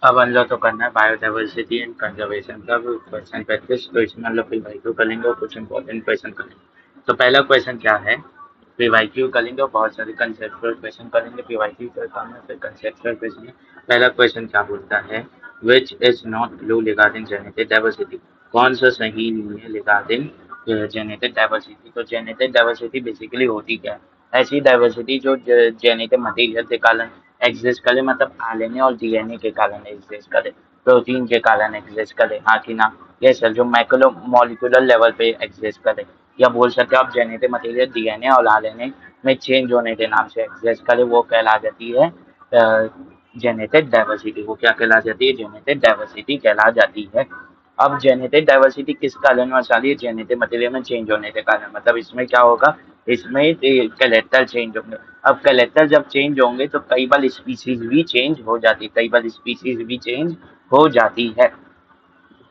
अब हम लोग तो करना है बायोडाइवर्सिटी एंड कंजर्वेशन का क्वेश्चन 35। तो इसमें हम लोग पीवाईक्यू करेंगे और कुछ इंपॉर्टेंट क्वेश्चन करेंगे। तो पहला क्वेश्चन क्या है, पीवाईक्यू करेंगे और बहुत सारे कंसेप्चुअल क्वेश्चन करेंगे। पीवाईक्यू का काम है, फिर कंसेप्चुअल क्वेश्चन है। पहला क्वेश्चन क्या बोलता है, विच is not true regarding genetic diversity. कौन सा सही नहीं है रिगार्डिंग जेनेटिक डाइवर्सिटी। तो जेनेटिक डाइवर्सिटी बेसिकली होती क्या है, ऐसी डाइवर्सिटी जो जेनेटिक मटेरियल के कारण एग्जिस्ट करे, मतलब आरएनए और डीएनए के कारण एग्जिस्ट करे, प्रोटीन के कारण एग्जिस्ट करे, हाँ कि ना। ये सर जो मैक्रो मॉलिक्यूलर लेवल पे एग्जिस्ट करे, या बोल सकते हो आप जेनेटिक मटेरियल डीएनए और आरएनए में चेंज होने के नाम से एग्जिस्ट करे, वो कहला जाती है जेनेटिक डाइवर्सिटी। वो क्या कहला जाती है, जेनेटिक डाइवर्सिटी कहला जाती है। अब जेनेटिक डाइवर्सिटी किस कारण वाली है, जेनेटिक मटेरियल में चेंज होने के कारण। मतलब इसमें क्या होगा, इसमें कैरेक्टर चेंज होंगे। अब कैरेक्टर जब चेंज होंगे तो कई बार स्पीसीज भी चेंज हो जाती है, कई बार स्पीसीज भी चेंज हो जाती है।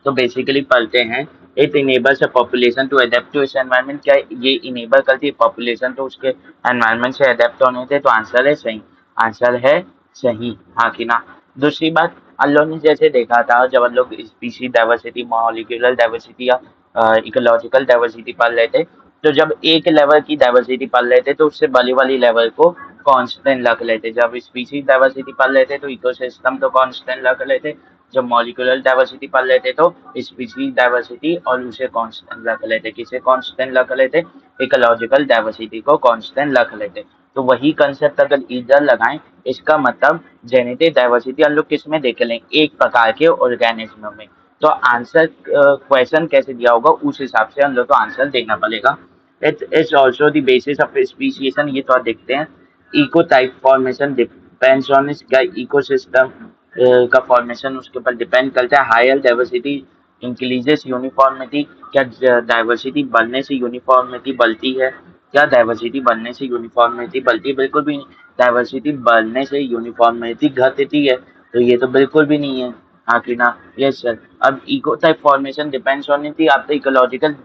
तो बेसिकली पढ़ते हैं, it enables a population to adapt to its environment. क्या ये इनेबल करती है पॉपुलेशन तो उसके एनवायरनमेंट से अडेप्ट होने थे। तो आंसर है सही, आंसर है सही, हाँ कि ना। दूसरी बात, हम लोग ने जैसे देखा था जब हम लोग स्पीसी डाइवर्सिटी, मॉलिक्यूलर डाइवर्सिटी या इकोलॉजिकल डाइवर्सिटी पढ़ रहे थे, तो जब एक लेवल की डाइवर्सिटी पढ़ रहे थे तो उससे बड़ी वाली लेवल को कांस्टेंट रख लेते। जब स्पीसीज डाइवर्सिटी पढ़ रहे थे तो इकोसिस्टम तो कांस्टेंट रख लेते। जब मॉलिक्यूलर डाइवर्सिटी पढ़ लेते तो स्पीसीज डाइवर्सिटी और उसे कांस्टेंट रख लेते। किसे कांस्टेंट रख लेते, इकोलॉजिकल डाइवर्सिटी को कांस्टेंट रख लेते। तो वही कंसेप्ट अगर इधर लगाएं, इसका मतलब जेनेटिक डाइवर्सिटी हम लोग किस में देख लेंगे, एक प्रकार के ऑर्गेनिज्म में। तो आंसर क्वेश्चन कैसे दिया होगा उस हिसाब से हम लोग को आंसर देना पड़ेगा। It is also the basis of speciation. ये तो आप देखते हैं, eco type formation depends on इसका इकोसिस्टम का फॉर्मेशन उसके ऊपर डिपेंड करता है। Higher diversity increases uniformity. क्या डाइवर्सिटी बढ़ने से यूनिफॉर्मिटी बढ़ती है, क्या डाइवर्सिटी बढ़ने से यूनिफॉर्मिटी बढ़ती है, बिल्कुल भी नहीं। डाइवर्सिटी बढ़ने से यूनिफॉर्मिटी घटती है, तो ये तो बिल्कुल भी नहीं है, हाँ कि ना। Yes sir. अब eco type formation depends on थी आपका इकोलॉजिकल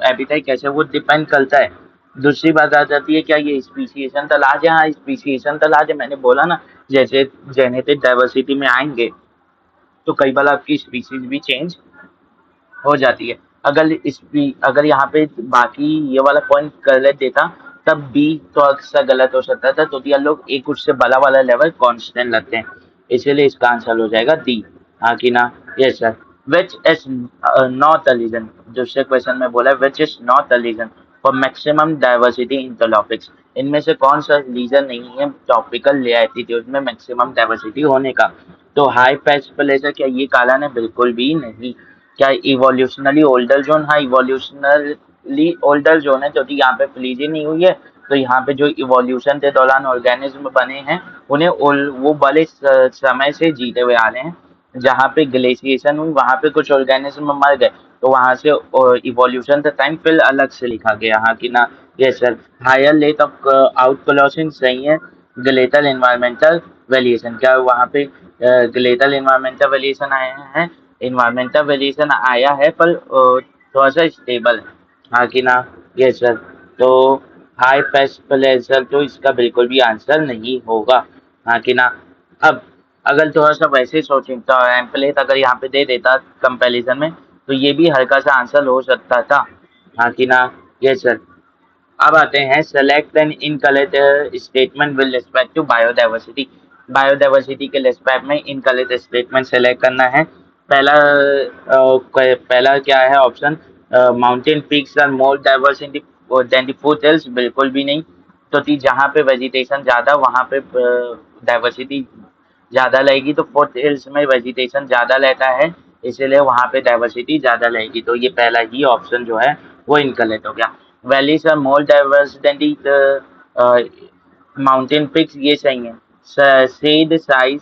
एपिटाइट, कैसे वो डिपेंड करता है। दूसरी बात आ जाती है, क्या ये स्पीसीएशन तलाश है, हाँ स्पीसीएशन तलाश है। मैंने बोला ना, जैसे जेनेटिक डाइवर्सिटी में आएंगे तो कई बार आपकी स्पीसीज भी चेंज हो जाती है। अगर यहाँ पे बाकी ये वाला पॉइंट गलत देता तब बी तो अक्सर गलत हो सकता था। तो दिया लोग एक उससे बड़ा वाला लेवल कांस्टेंट लगते हैं, इसीलिए इसका आंसर हो जाएगा डी, हाँ कि ना। Yes sir. Which is not a reason, दूसरे क्वेश्चन में बोला which is not a reason for maximum diversity in tropics. इनमें से कौन सा रीजन नहीं है टॉपिकल ले एटीट्यूड में मैक्सिमम डाइवर्सिटी होने का। तो हाई पैच प्लेजर क्या ये कारण है, बिल्कुल भी नहीं। क्या इवोल्यूशनली ओल्डर जोन, हाँ इवोल्यूशनली ओल्डर जोन है, क्योंकि यहाँ पे फ्रीज ही नहीं हुई है। तो यहाँ पे जो इवोल्यूशन के दौरान ऑर्गेनिज्म बने हैं उन्हें वो बड़े समय से जीते हुए आ रहे हैं। जहाँ पे ग्लेशिएशन हुई वहाँ पे कुछ ऑर्गेनिज्म मर गए, तो वहाँ से इवोल्यूशन का टाइम फिर अलग से लिखा गया, हाँ कि ना। ये sir. Higher rate of out crossing सही है। ग्लेटल एनवायरमेंटल वेरिएशन, क्या वहाँ पे ग्लेटल एनवायरमेंटल वेरिएशन आए हैं, इन्वायरमेंटल वेरिएशन आया है पर थोड़ा सा स्टेबल है, हाँ कि ना। ये सर। तो हाई पेस्ट प्लेजर तो इसका बिल्कुल भी आंसर नहीं होगा, हाँ कि ना। अब अगर थोड़ा सा वैसे सोचें तो एम्पलेट अगर यहाँ पे दे देता कंपैरिजन में, तो ये भी हल्का सा आंसर हो सकता था, हाँ कि ना। ये सर। अब आते हैं, select an incorrect statement with respect to biodiversity. Biodiversity के रिस्पेक्ट में इनकरेक्ट स्टेटमेंट सेलेक्ट करना है। पहला क्या है option, mountain peaks are more diverse in than the foothills, बिल्कुल भी नहीं। तो जहाँ पे वेजिटेशन ज्यादा वहाँ पे डाइवर्सिटी ज्यादा लगेगी। तो फुट हिल्स में वेजिटेशन ज्यादा रहता है, इसीलिए वहाँ पे डाइवर्सिटी ज्यादा रहेगी। तो ये पहला ही ऑप्शन जो है वो इनकरेक्ट हो गया। Valleys are more diverse than the mountain peaks, ये सही है। Shade side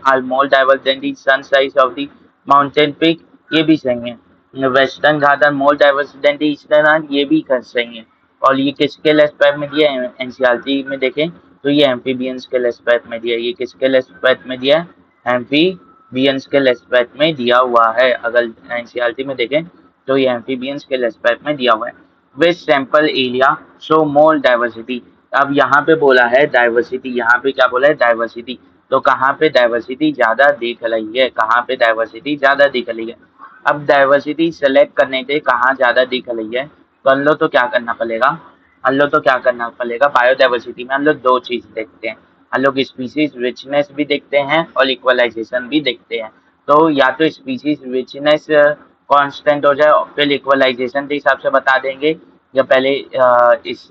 are more diverse than the sun side of the mountain peak, ये भी सही है। Western Ghat are more diverse than the eastern Ghat, ये भी सही है। और ये किसके एस्पेक्ट में दिया है, एनसीईआरटी में देखें तो ये एम्फीबियंस के एस्पेक्ट में दिया है। ये किसके एस्पेक्ट में दिया है, एम्फीबियंस के एस्पेक्ट में दिया हुआ है। अगर एनसीईआरटी में देखें तो ये एम्फीबियंस के एस्पेक्ट में दिया हुआ है। Which sample area show more diversity. अब यहाँ पे बोला है डाइवर्सिटी, यहाँ पे क्या बोला है डाइवर्सिटी। तो कहाँ पे डाइवर्सिटी ज़्यादा दिख रही है, कहाँ पे डाइवर्सिटी ज़्यादा दिख रही है। अब डाइवर्सिटी सेलेक्ट करने के कहाँ ज़्यादा दिख रही है, तो हम लोग तो क्या करना पड़ेगा, बायोडाइवर्सिटी में हम लोग दो चीज़ देखते हैं, हम लोग स्पीसीज रिचनेस भी देखते हैं और इक्वलाइजेशन भी देखते हैं। तो या तो स्पीसीज रिचनेस कांस्टेंट हो जाए और फिर इक्वलाइजेशन के हिसाब से बता देंगे, या पहले इस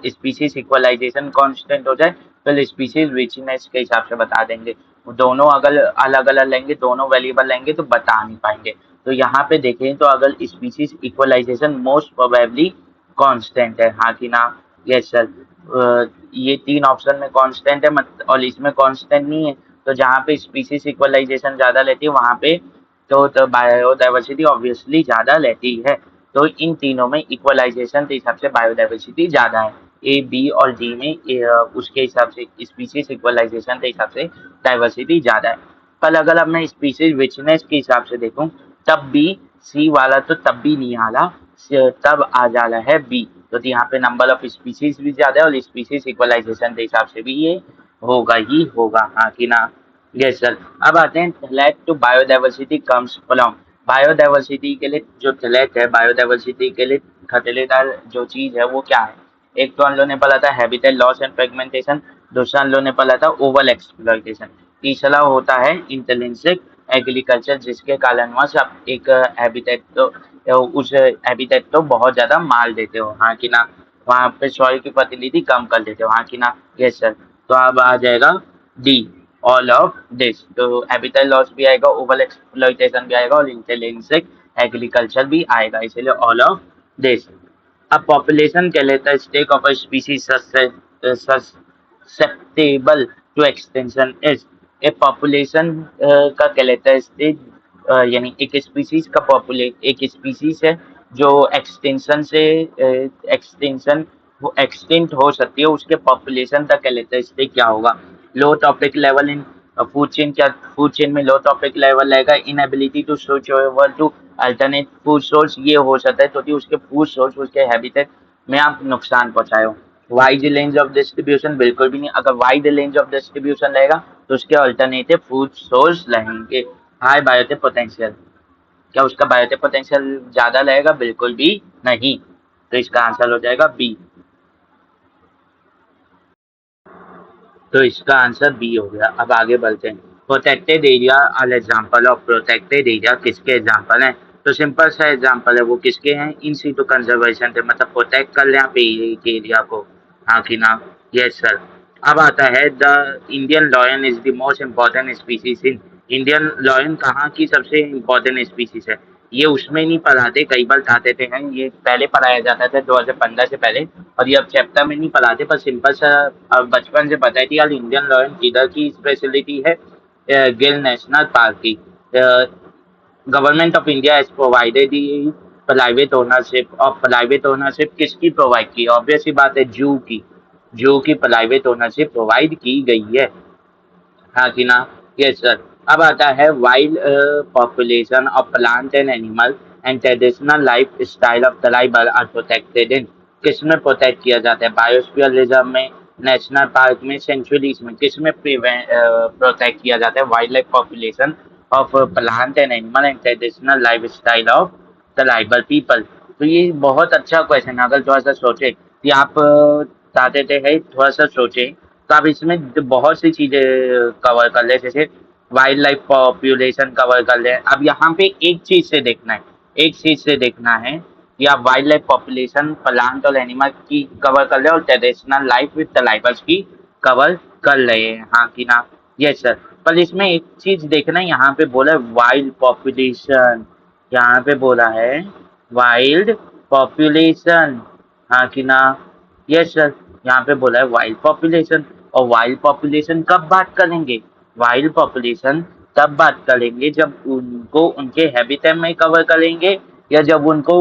स्पीसीज इक्वलाइजेशन कांस्टेंट हो जाए फिर स्पीसीज रिचनेस के हिसाब से बता देंगे। दोनों अगर अलग अलग लेंगे, दोनों वेरिएबल लेंगे तो बता नहीं पाएंगे। तो यहाँ पे देखें तो अगर species equalization most probably constant है, हाँ कि ना, यस सर। ये तीन ऑप्शन में कांस्टेंट है और इसमें कांस्टेंट नहीं है, तो जहाँ पे स्पीसीज इक्वलाइजेशन ज़्यादा लेती है वहाँ पे तो बायोडाइवर्सिटी ऑब्वियसली ज़्यादा लेती है। तो इन तीनों में इक्वलाइजेशन के हिसाब से बायोडाइवर्सिटी ज़्यादा है, ए बी और डी में उसके हिसाब से स्पीसीज इक्वलाइजेशन के हिसाब से डाइवर्सिटी ज़्यादा है। पर अगर अब मैं स्पीसीज रिचनेस के हिसाब से देखूँ तब भी सी वाला तो तब भी नहीं आ रहा, तब आ जा रहा है बी। तो यहाँ पे नंबर ऑफ स्पीसीज भी ज़्यादा है और स्पीसीज इक्वलाइजेशन के हिसाब से भी ये होगा ही होगा, हाँ कि ना, यस सर। अब आते हैं threat to biodiversity comes from. Biodiversity के लिए जो थ्रेट है, बायोडाइवर्सिटी के लिए खतरेदार जो चीज़ है वो क्या है। एक तो हम लोगों ने पढ़ा था हैबिटेट लॉस एंड फ्रेगमेंटेशन, दूसरा हम लोगों ने पढ़ा था ओवर एक्सप्लॉइटेशन, तीसरा होता है इंटेंसिव एग्रीकल्चर, जिसके कारणवश आप एक हैबिटेट तो उस हैबिटेट तो बहुत ज़्यादा मार देते हो, हाँ कि ना, वहाँ पे सॉइल की फर्टिलिटी कम कर देते हो, हाँ कि ना, यस सर। तो अब आ जाएगा डी, ऑल ऑफ दिस। तो हैबिटेट लॉस भी आएगा, ओवर एक्सप्लॉइटेशन भी आएगा और इंटेंसिव एग्रीकल्चर भी आएगा, इसलिए ऑल ऑफ दिस। अब पॉपुलेशन कह लेता है stake of a species susceptible to extinction is। एक पॉपुलेशन का कह लेता है स्टेज, यानी एक स्पीसीज का एक स्पीसीज है जो एक्सटेंशन से एक्सटेंशन एक्सटिंक्ट हो सकती है, उसके पॉपुलेशन का कह लेता है स्टेज क्या होगा। Low trophic level in food chain, क्या फूड चेन में लो टॉपिक लेवल रहेगा, inability to switch over to alternate food source, ये हो सकता है क्योंकि उसके फूड सोर्स उसके हैबिटेट में आप नुकसान पहुंचाए हो। वाइड रेंज ऑफ डिस्ट्रीब्यूशन बिल्कुल भी नहीं, अगर वाइड रेंज ऑफ डिस्ट्रीब्यूशन रहेगा तो उसके अल्टरनेटिव फूड सोर्स रहेंगे। हाई बायोटिक पोटेंशियल, क्या उसका बायोटिक पोटेंशियल ज़्यादा रहेगा, बिल्कुल भी नहीं। तो इसका आंसर हो जाएगा बी। तो इसका आंसर बी हो गया। अब आगे बढ़ते हैं। Protected area are example of, protected area किसके एग्जाम्पल हैं, तो सिंपल सा एग्जाम्पल है, वो किसके हैं, इन सीटू कंजर्वेशन थे, मतलब प्रोटेक्ट कर लें आप एरिया को, हाँ कि ना, यस सर। अब आता है the Indian lion is the most important species in. Indian lion कहाँ की सबसे इम्पोर्टेंट स्पीसीज है, ये उसमें नहीं पढ़ाते, कई बार बताते थे हैं, ये पहले पढ़ाया जाता था 2015 से पहले, और ये अब चैप्टर में नहीं पढ़ाते, पर सिंपल सा अब बचपन से पता है कि यार इंडियन लॉयन किधर की स्पेशलिटी है, गिल नेशनल पार्क की। Government of India has provided private ownership, और प्राइवेट ओनरशिप किसकी प्रोवाइड की, ऑब्वियस ही बात है जू की, जू की प्राइवेट ओनरशिप प्रोवाइड की गई है, हाँ कि ना, यस सर। अब आता है wild population of plant and animal and traditional lifestyle of tribal are protected in. किस में प्रोटेक्ट किया जाता है, बायोस्फीयर रिजर्व में, नेशनल पार्क में, सेंचुरीज में, किस में प्रोटेक्ट किया जाता है wildlife population of plant and animal and traditional lifestyle of tribal people. तो ये बहुत अच्छा क्वेश्चन है, अगर थोड़ा सा सोचे कि आप चाहते थे है थोड़ा सा सोचे तो आप इसमें बहुत सी चीज़ें कवर कर ले, जैसे वाइल्ड लाइफ पॉपुलेशन कवर कर ले। अब यहाँ पे एक चीज़ से देखना है, एक चीज़ से देखना है कि आप वाइल्ड लाइफ पॉपुलेशन प्लांट और एनिमल की कवर कर ले और ट्रेडिशनल लाइफ विद ट्राइबल्स की कवर कर रहे हैं, हाँ कि ना, यस सर। पर इसमें एक चीज़ देखना है, यहाँ पे बोला है वाइल्ड पॉपुलेशन, यहाँ पे बोला है वाइल्ड पॉपुलेशन, हाँ कि ना, यस सर। यहाँ पे बोला है वाइल्ड पॉपुलेशन, और वाइल्ड पॉपुलेशन कब बात करेंगे, वाइल्ड पॉपुलेशन तब बात करेंगे जब उनको उनके हैबिटेट में कवर करेंगे, या जब उनको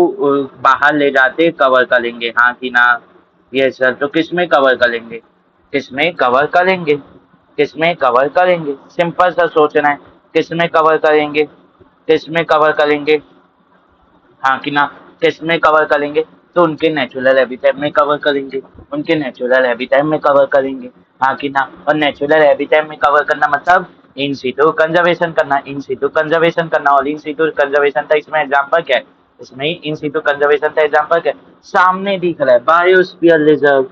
बाहर ले जाते कवर करेंगे, हाँ कि ना, यस सर। तो किस में कवर करेंगे, किस में कवर करेंगे, किस में कवर करेंगे, सिंपल सा सोचना है, किस में कवर करेंगे, किस में कवर करेंगे, हाँ कि ना, किस में कवर करेंगे। तो उनके नेचुरल हैबिटेट में कवर करेंगे, उनके नेचुरल हैबिटेट में कवर करेंगे, हाँ कि ना। और नेचुरल हैबिटेट में कवर करना मतलब इन सीटू कंजर्वेशन करना, इन सीटू कंजर्वेशन करना। और इन सीटू कंजर्वेशन का इसमें एग्जांपल क्या है, इसमें इन सीटू कंजर्वेशन का एग्जांपल क्या है, सामने दिख रहा है बायोस्फीयर रिजर्व,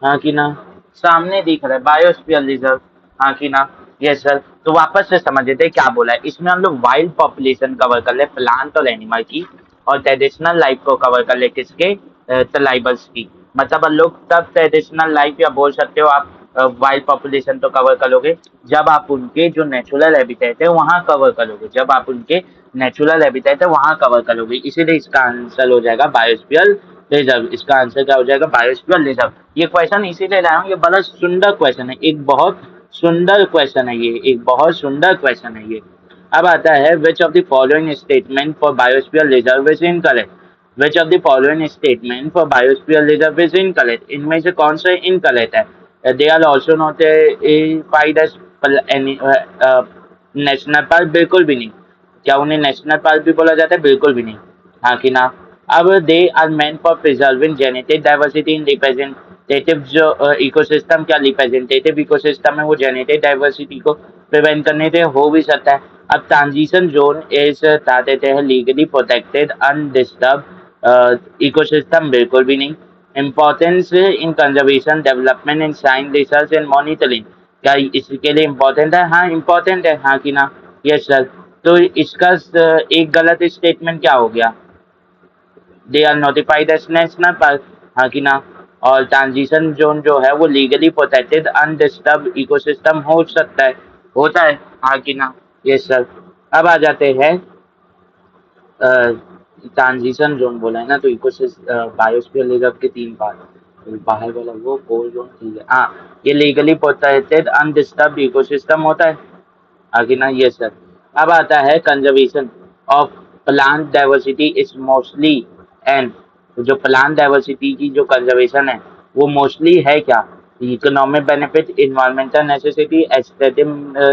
हाँ कि ना, सामने दिख रहा है बायोस्फीयर रिजर्व, हाँ कि ना। Yes sir. तो वापस से समझ लेते हैं क्या बोला है इसमें। हम लोग वाइल्ड पॉपुलेशन कवर कर ले, प्लांट और एनिमल की, और ट्रेडिशनल लाइफ को कवर कर ले किसके, ट्राइबल्स की। मतलब हम लोग तब ट्रेडिशनल लाइफ या बोल सकते हो आप वाइल्ड पॉपुलेशन तो कवर करोगे जब आप उनके जो नेचुरल हैबिटेट है वहाँ कवर करोगे, जब आप उनके नेचुरल हैबिटेट है वहाँ कवर करोगे। इसीलिए इसका आंसर हो जाएगा बायोस्फीयर रिजर्व। इसका आंसर क्या हो जाएगा, बायोस्फीयर रिजर्व। ये क्वेश्चन इसीलिए लाया हूँ, ये बड़ा सुंदर क्वेश्चन है, एक बहुत सुंदर क्वेश्चन है ये, एक बहुत सुंदर क्वेश्चन है ये। अब आता है which of the following statement for biosphere reserve is incorrect. Which of the following statement for biosphere reserve is incorrect, इनमें से कौन सा इनकरेक्ट है। They are also notified as national park, बिल्कुल भी नहीं। क्या उन्हें नेशनल पार्क भी बोला जाता है, बिल्कुल भी नहीं, हाँ कि ना। अब they are meant for preserving genetic diversity in representative जो इकोसिस्टम, क्या रिप्रेजेंटेटिव इकोसिस्टम है वो जेनेटिक डाइवर्सिटी को प्रिवेंट करने से हो भी सकता है। अब ट्रांजिशन जोन इज बता देते हैं लीगली प्रोटेक्टेड अनडिस्टर्ब इकोसिस्टम, बिल्कुल भी नहीं। Importance in conservation development in science research and monitoring, क्या इसके लिए इम्पोर्टेंट है, हाँ इम्पोर्टेंट है, हाँ कि ना। Yes sir. तो इसका एक गलत स्टेटमेंट क्या हो गया, they are notified as national park, हाँ कि ना। और ट्रांजिशन जोन जो है वो लीगली प्रोटेक्टेड अनडिस्टर्ब इकोसिस्टम हो सकता है, होता है, हाँ कि ना। Yes sir. अब आ जाते हैं ट्रांजिशन जोन बोला है ना, तो इकोसिस्टम बायोस्फीयर रिजर्व के तीन पार्ट, बाहर वाला वो कोर जोन, ठीक है, हाँ ये लीगली प्रोटेक्टेड अनडिस्टर्ब इकोसिस्टम होता है, आगे ना। ये सर। अब आता है conservation of plant diversity is mostly and, जो प्लांट डाइवर्सिटी की जो कंजर्वेशन है वो मोस्टली है क्या, economic benefit, environmental necessity, aesthetic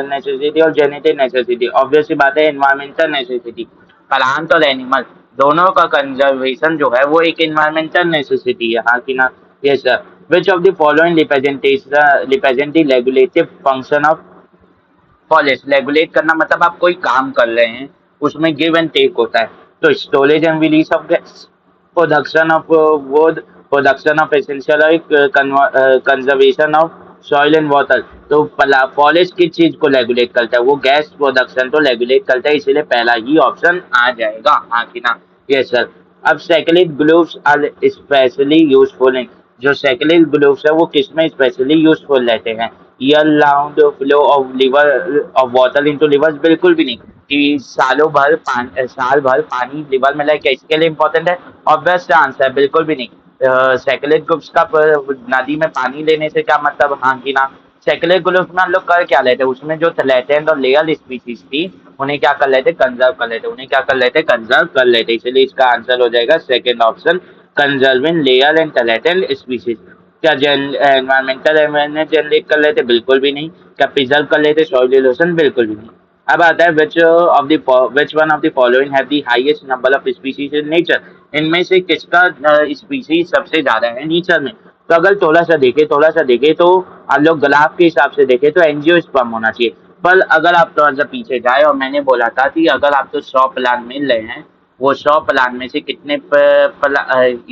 necessity और जेनेटिक नेसेसिटी। ऑब्वियस सी बात है इन्वायरमेंटल नेसेसिटी, प्लांट और एनिमल दोनों का कंजर्वेशन जो है वो एक इन्वायरमेंटल नेसेसिटी है, हाँ कि ना। ये sir. Which of the following represent the regulative function of forest. Regulate करना मतलब आप कोई काम कर रहे हैं उसमें गिव एंड टेक होता है। तो storage and release of gas, production of would, production of essential oil, conservation of soil and water. तो फॉरेस्ट किस चीज को रेगुलेट करता है, वो गैस प्रोडक्शन को रेगुलेट करता है, इसीलिए पहला ही ऑप्शन आ जाएगा, हाँ कि ना। Yes sir. अब sacred groves are specially useful in, जो सेकेंड ग्लोव्स है वो किसमें स्पेशली यूजफुल रहते हैं, year round flow of liver of water into liver, बिल्कुल भी नहीं कि साल भर पानी लिवर में लाए, क्या इसके लिए इंपॉर्टेंट है, ऑब्वियस आंसर है, बिल्कुल भी नहीं। सेकुलर ग्रुप्स का नदी में पानी लेने से क्या मतलब, हाँ कि ना। सेकुलर ग्रुप्स में हम लोग कर क्या लेते, उसमें जो लेटेंट और लेयर स्पीसीज थी उन्हें क्या कर लेते, कंजर्व कर लेते, उन्हें क्या कर लेते, कंजर्व कर लेते, इसलिए इसका आंसर हो जाएगा second option, conserving layer and latent species. क्या एनवायरमेंटल अवेयरनेस जनरेट कर लेते, बिल्कुल भी नहीं। क्या प्रिजर्व कर लेते सॉइल इरोजन, बिल्कुल भी नहीं। अब आता है विच one of the following have the highest number of species in nature, इनमें से किसका स्पीशीज सबसे ज्यादा है नेचर में। तो अगर थोड़ा सा देखे तो आप लोग ग्राफ के हिसाब से देखे तो एंजियोस्पर्म होना चाहिए। पर अगर आप थोड़ा सा पीछे जाए, और मैंने बोला था कि अगर आप तो 100 प्लान मिल रहे हैं, वो 100 प्लान में से कितने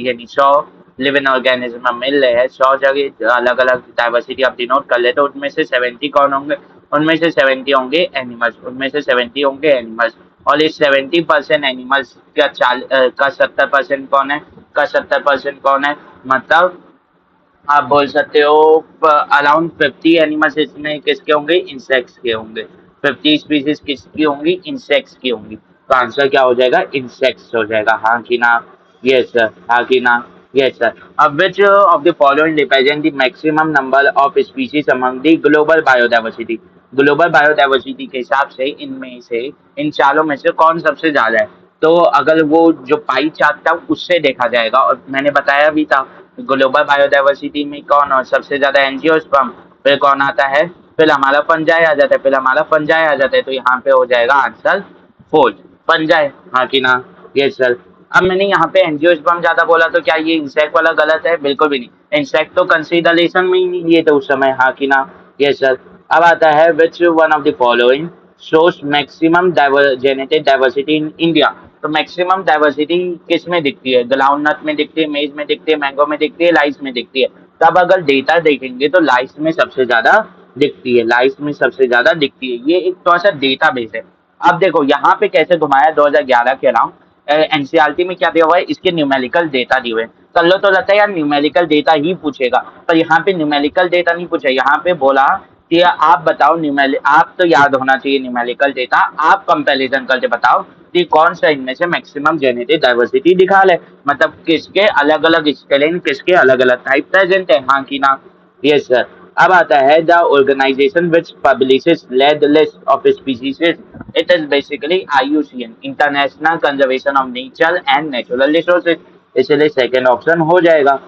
यानी 100 लिविंग ऑर्गेनिज्म मिल रहे हैं, 100 जगह अलग अलग डाइवर्सिटी आप डिनोट कर लेते, तो उनमें से 70 कौन होंगे, उनमें से 70 होंगे एनिमल्स, उनमें से 70 होंगे एनिमल्स। और इस 70% एनिमल्स का 70% कौन है, का 70% कौन है, मतलब आप बोल सकते हो अराउंड 50 एनिमल्स इसमें किसके होंगे, इंसेक्ट्स के होंगे। 50 स्पीसीज किसकी होंगी, इंसेक्ट्स की होंगी। तो आंसर क्या हो जाएगा, इंसेक्ट्स हो जाएगा, हाँ कि ना। यस सर, हाँ कि ना। Yes sir. अब which of the following represent the maximum number of species among the global biodiversity. Global biodiversity के हिसाब से इनमें से, इन चारों में से कौन सबसे ज्यादा है। तो अगर वो जो पाई चार्ट था उससे देखा जाएगा, और मैंने बताया भी था ग्लोबल बायोडाइवर्सिटी में कौन और सबसे ज्यादा एंजियोस्पर्म, फिर कौन आता है, फिर हमारा फंजाई आ जाता है, फिर हमारा फंजाई आ जाता है, तो यहाँ पे हो जाएगा आंसर फोर्थ, फंजाई, हाँ कि ना। Yes sir. अब मैंने यहाँ पे एंजियोस्पर्म ज्यादा बोला तो क्या ये इंसेक्ट वाला गलत है? बिल्कुल भी नहीं, इंसेक्ट तो कंसीडरेशन में ही नहीं लिए थे उस समय, हाँ कि ना? Yes sir. अब आता है विच one of the following shows maximum genetic diversity in India. तो मैक्सिमम डाइवर्सिटी किस में दिखती है? ग्राउंडनट में दिखती है, मेज में दिखती है, मैंगो में दिखती है, लाइस में दिखती है। तब अगर डेटा देखेंगे तो लाइस में सबसे ज्यादा दिखती है, लाइस में सबसे ज्यादा दिखती है। ये एक थोड़ा सा डेटा बेस है। अब देखो यहाँ पे कैसे घुमाया 2011 के अराउंड, एनसीईआरटी में क्या दिया हुआ है, इसके न्यूमेरिकल डेटा दिए हुए हैं। कर लो तो लगता है यार न्यूमेरिकल डेटा ही पूछेगा, पर यहाँ पे न्यूमेरिकल डेटा नहीं पूछा, यहाँ पे बोला कि आप बताओ न्यूमेरिक, आप तो याद होना चाहिए न्यूमेरिकल डेटा, आप कंपैरिजन करके बताओ कि कौन सा इनमें से मैक्सिमम जेनेटिक डाइवर्सिटी दिखा ले, मतलब किसके अलग अलग स्पेलिंग, किसके अलग अलग टाइप प्रेजेंट है, हाँ कि ना? Yes sir. अब आता है the organization which publishes red list of species, it is basically IUCN, international conservation of nature and natural resources, इसलिए सेकेंड ऑप्शन हो जाएगा।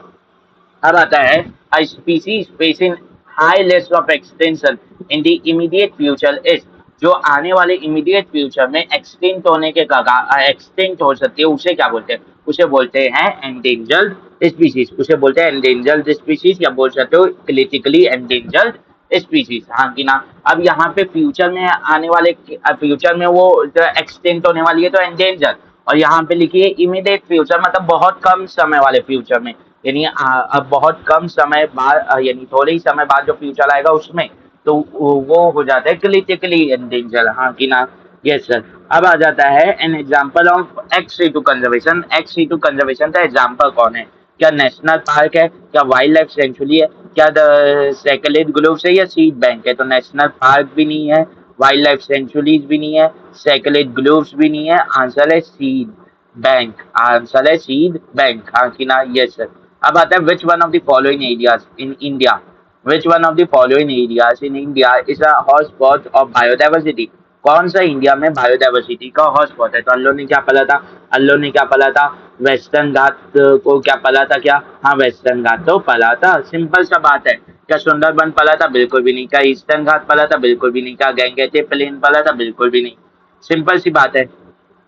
अब आता है a species facing high risk of extinction in the immediate future is, जो आने वाले immediate future में एक्सटिंक्ट होने के एक्सटिंक्ट हो सकती है, उसे क्या बोलते हैं? उसे बोलते हैं एंडेंजर्ड स्पीशीज, उसे बोलते हैं एंडेंजर्ड स्पीशीज, या बोल सकते हो क्रिटिकली एंडेंजर्ड स्पीशीज, हाँ कि ना? अब यहाँ पे फ्यूचर में आने वाले, फ्यूचर में वो एक्सटिंक्ट होने वाली है तो एंडेंजर, और यहाँ पे लिखिए इमीडिएट फ्यूचर, मतलब बहुत कम समय वाले फ्यूचर में, यानी अब बहुत कम समय बाद, यानी थोड़े ही समय बाद जो फ्यूचर आएगा उसमें, तो वो हो जाता है क्रिटिकली एंडेंजर, हाँ कि ना? Yes sir. अब आ जाता है N example of x-C2 conservation. X-C2 conservation का एग्जांपल कौन है? क्या नेशनल पार्क है, क्या वाइल्ड लाइफ सेंचुरी है, क्या द सेकेलेट ग्लोव्स है, या सीड बैंक है? तो नेशनल पार्क भी नहीं है, वाइल्ड लाइफ सेंचुरीज भी नहीं है, सेकेलेट ग्लोव्स भी नहीं है, आंसर है सीड बैंक, आंसर है सीड बैंक, हाँ कि ना? Yes sir. अब आता है विच one of the following areas in India, which one of the following areas in India is a hotspot of biodiversity? कौन सा इंडिया में बायोडाइवर्सिटी का हॉटस्पॉट है? तो अल्लो ने क्या पढ़ा था? अल्लो ने क्या पढ़ा था? वेस्टर्न घाट को क्या पढ़ा था? क्या, हाँ वेस्टर्न घाट तो पढ़ा था, सिंपल सा बात है। क्या सुंदरबन पढ़ा था? बिल्कुल भी नहीं। क्या ईस्टर्न घाट पढ़ा था? बिल्कुल भी नहीं। क्या गंगेचे प्लेन पढ़ा था? बिल्कुल भी नहीं। सिंपल सी बात है,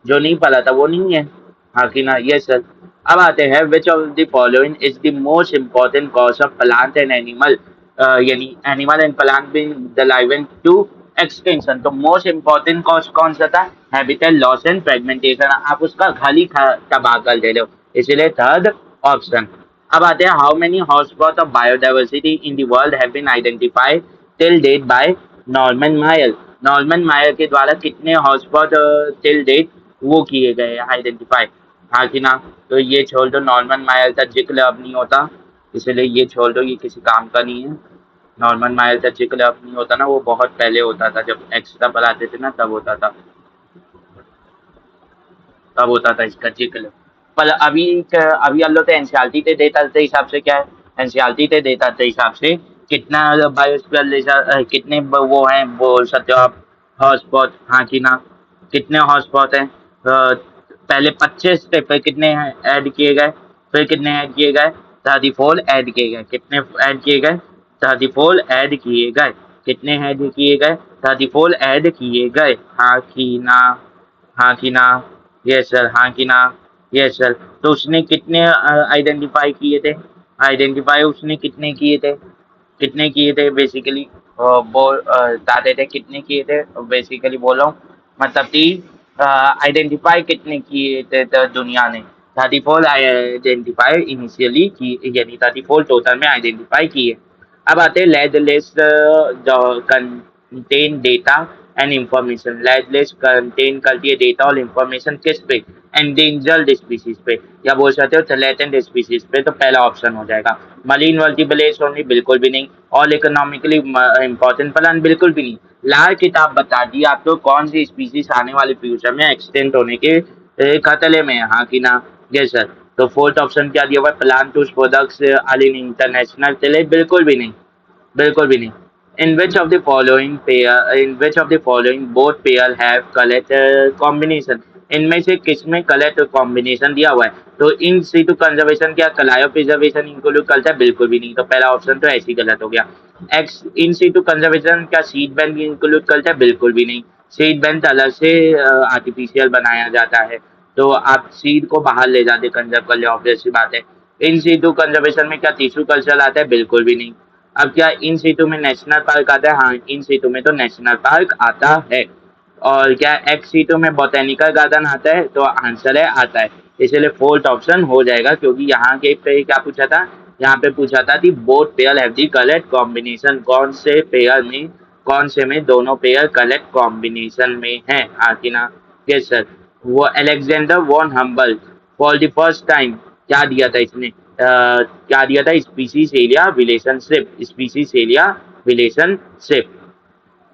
जो नहीं पढ़ा था वो नहीं है, हाँ कि ना? Yes sir. अब आते हैं which of the following is the most important cause of plant and animal, यानी animal and plant being the driven to extinction. तो मोस्ट इम्पोर्टेंट कॉज कौन सा था? हैबिटेट लॉस एंड फ्रेगमेंटेशन, आप उसका खाली तबाह कर दे रहे हो, इसीलिए थर्ड ऑप्शन। अब आते हैं how many hotspot of biodiversity in the world have been identified till date by Norman Myers. Norman Myers के द्वारा कितने हॉटस्पॉट टिल डेट वो किए गए आइडेंटिफाई, हाँ कि ना? तो ये छोड़ दो, नॉर्मन मायर का जिक्र अब नहीं होता, इसलिए ये छोड़ दो, ये किसी काम का नहीं है। नॉर्मन मायर का जिक्र अब नहीं होता ना, वो बहुत पहले होता था, जब एक्स्ट्रा पढ़ाते थे ना तब होता था, तब होता था इसका जिक्र। पर अभी अल्लो तो एनसीईआरटी के डेटा के हिसाब से क्या है? एनसीईआरटी के डेटा के हिसाब से कितना बायोस्फीयर, कितने वो हैं बोल सकते हो आप हॉटस्पॉट, हाँ कि ना? कितने हॉटस्पॉट हैं? पहले 25 थे, फिर कितने ऐड किए गए, फिर कितने ऐड किए गए? 34 ऐड किए गए। कितने ऐड किए गए? 34 ऐड किए गए। कितने ऐड किए गए? 34 ऐड किए गए, हाँ कि ना? हाँ कि ना? यस सर, हाँ कि ना? Yes sir. तो उसने कितने आइडेंटिफाई किए थे? आइडेंटिफाई उसने कितने किए थे? कितने किए थे बेसिकली? बताते थे कितने किए थे बेसिकली, बोल रहा हूँ मतलब कि आइडेंटिफाई कितने किए थे तो दुनिया ने? 34 आइडेंटिफाई इनिशियली की, यानी 34 टोटल में आइडेंटिफाई किए। अब आते हैं red list contain data and information. Red list contain करती है डेटा और इंफॉर्मेशन किस पे? एंडेंजर्ड स्पीसीज पे, या बोल सकते हो थ्रेटेंड स्पीसीज पे, तो पहला ऑप्शन हो जाएगा। मरीन वर्टिब्रेट्स ओनली, बिल्कुल भी नहीं। ऑल इकोनॉमिकली इंपॉर्टेंट प्लांट, बिल्कुल भी नहीं। लाल किताब बता दी आपको कौन सी स्पीसीज आने वाले फ्यूचर में एक्सटेंट होने के खतरे में है, हाँ कि ना? Yes sir. तो फोर्थ ऑप्शन क्या दिया हुआ है? Plant tools products are in international trade, बिल्कुल भी नहीं, बिल्कुल भी नहीं। In which of the following both pair have color combination? इनमें से किसमें कलर कॉम्बिनेशन दिया हुआ है? तो इन सीटू कंजर्वेशन क्या क्रायो प्रिजर्वेशन इंक्लूड करता है? बिल्कुल भी नहीं, तो पहला ऑप्शन तो ऐसे ही गलत हो गया। एक्स इन सीटू कंजर्वेशन क्या सीड बैंक इंक्लूड करता है? बिल्कुल भी नहीं, सीड बैंक अलग से आर्टिफिशियल बनाया जाता है। तो आप सीड को बाहर ले जाते कंजर्व कर ले, ऑब्वियस सी बात है। इन सीटू कंजर्वेशन में क्या टिश्यू कल्चर आता है? बिल्कुल भी नहीं। अब क्या इन सीटू में नेशनल पार्क आता है? हाँ, इन सीटू में तो नेशनल पार्क आता है। और क्या एक्स सीटू में बोटेनिकल गार्डन आता है? तो आंसर है आता है। इसलिए फोर्थ ऑप्शन हो जाएगा, क्योंकि यहाँ के पे क्या पूछा था, यहाँ पे पूछा था कि both pair have the correct combination, कौन से पेयर में, कौन से में दोनों पेयर करेक्ट कॉम्बिनेशन में है, हाँ कि ना? Yes sir. वो Alexander von Humboldt for the first time क्या दिया था इसने, क्या दिया था? Species area relationship, species area relationship.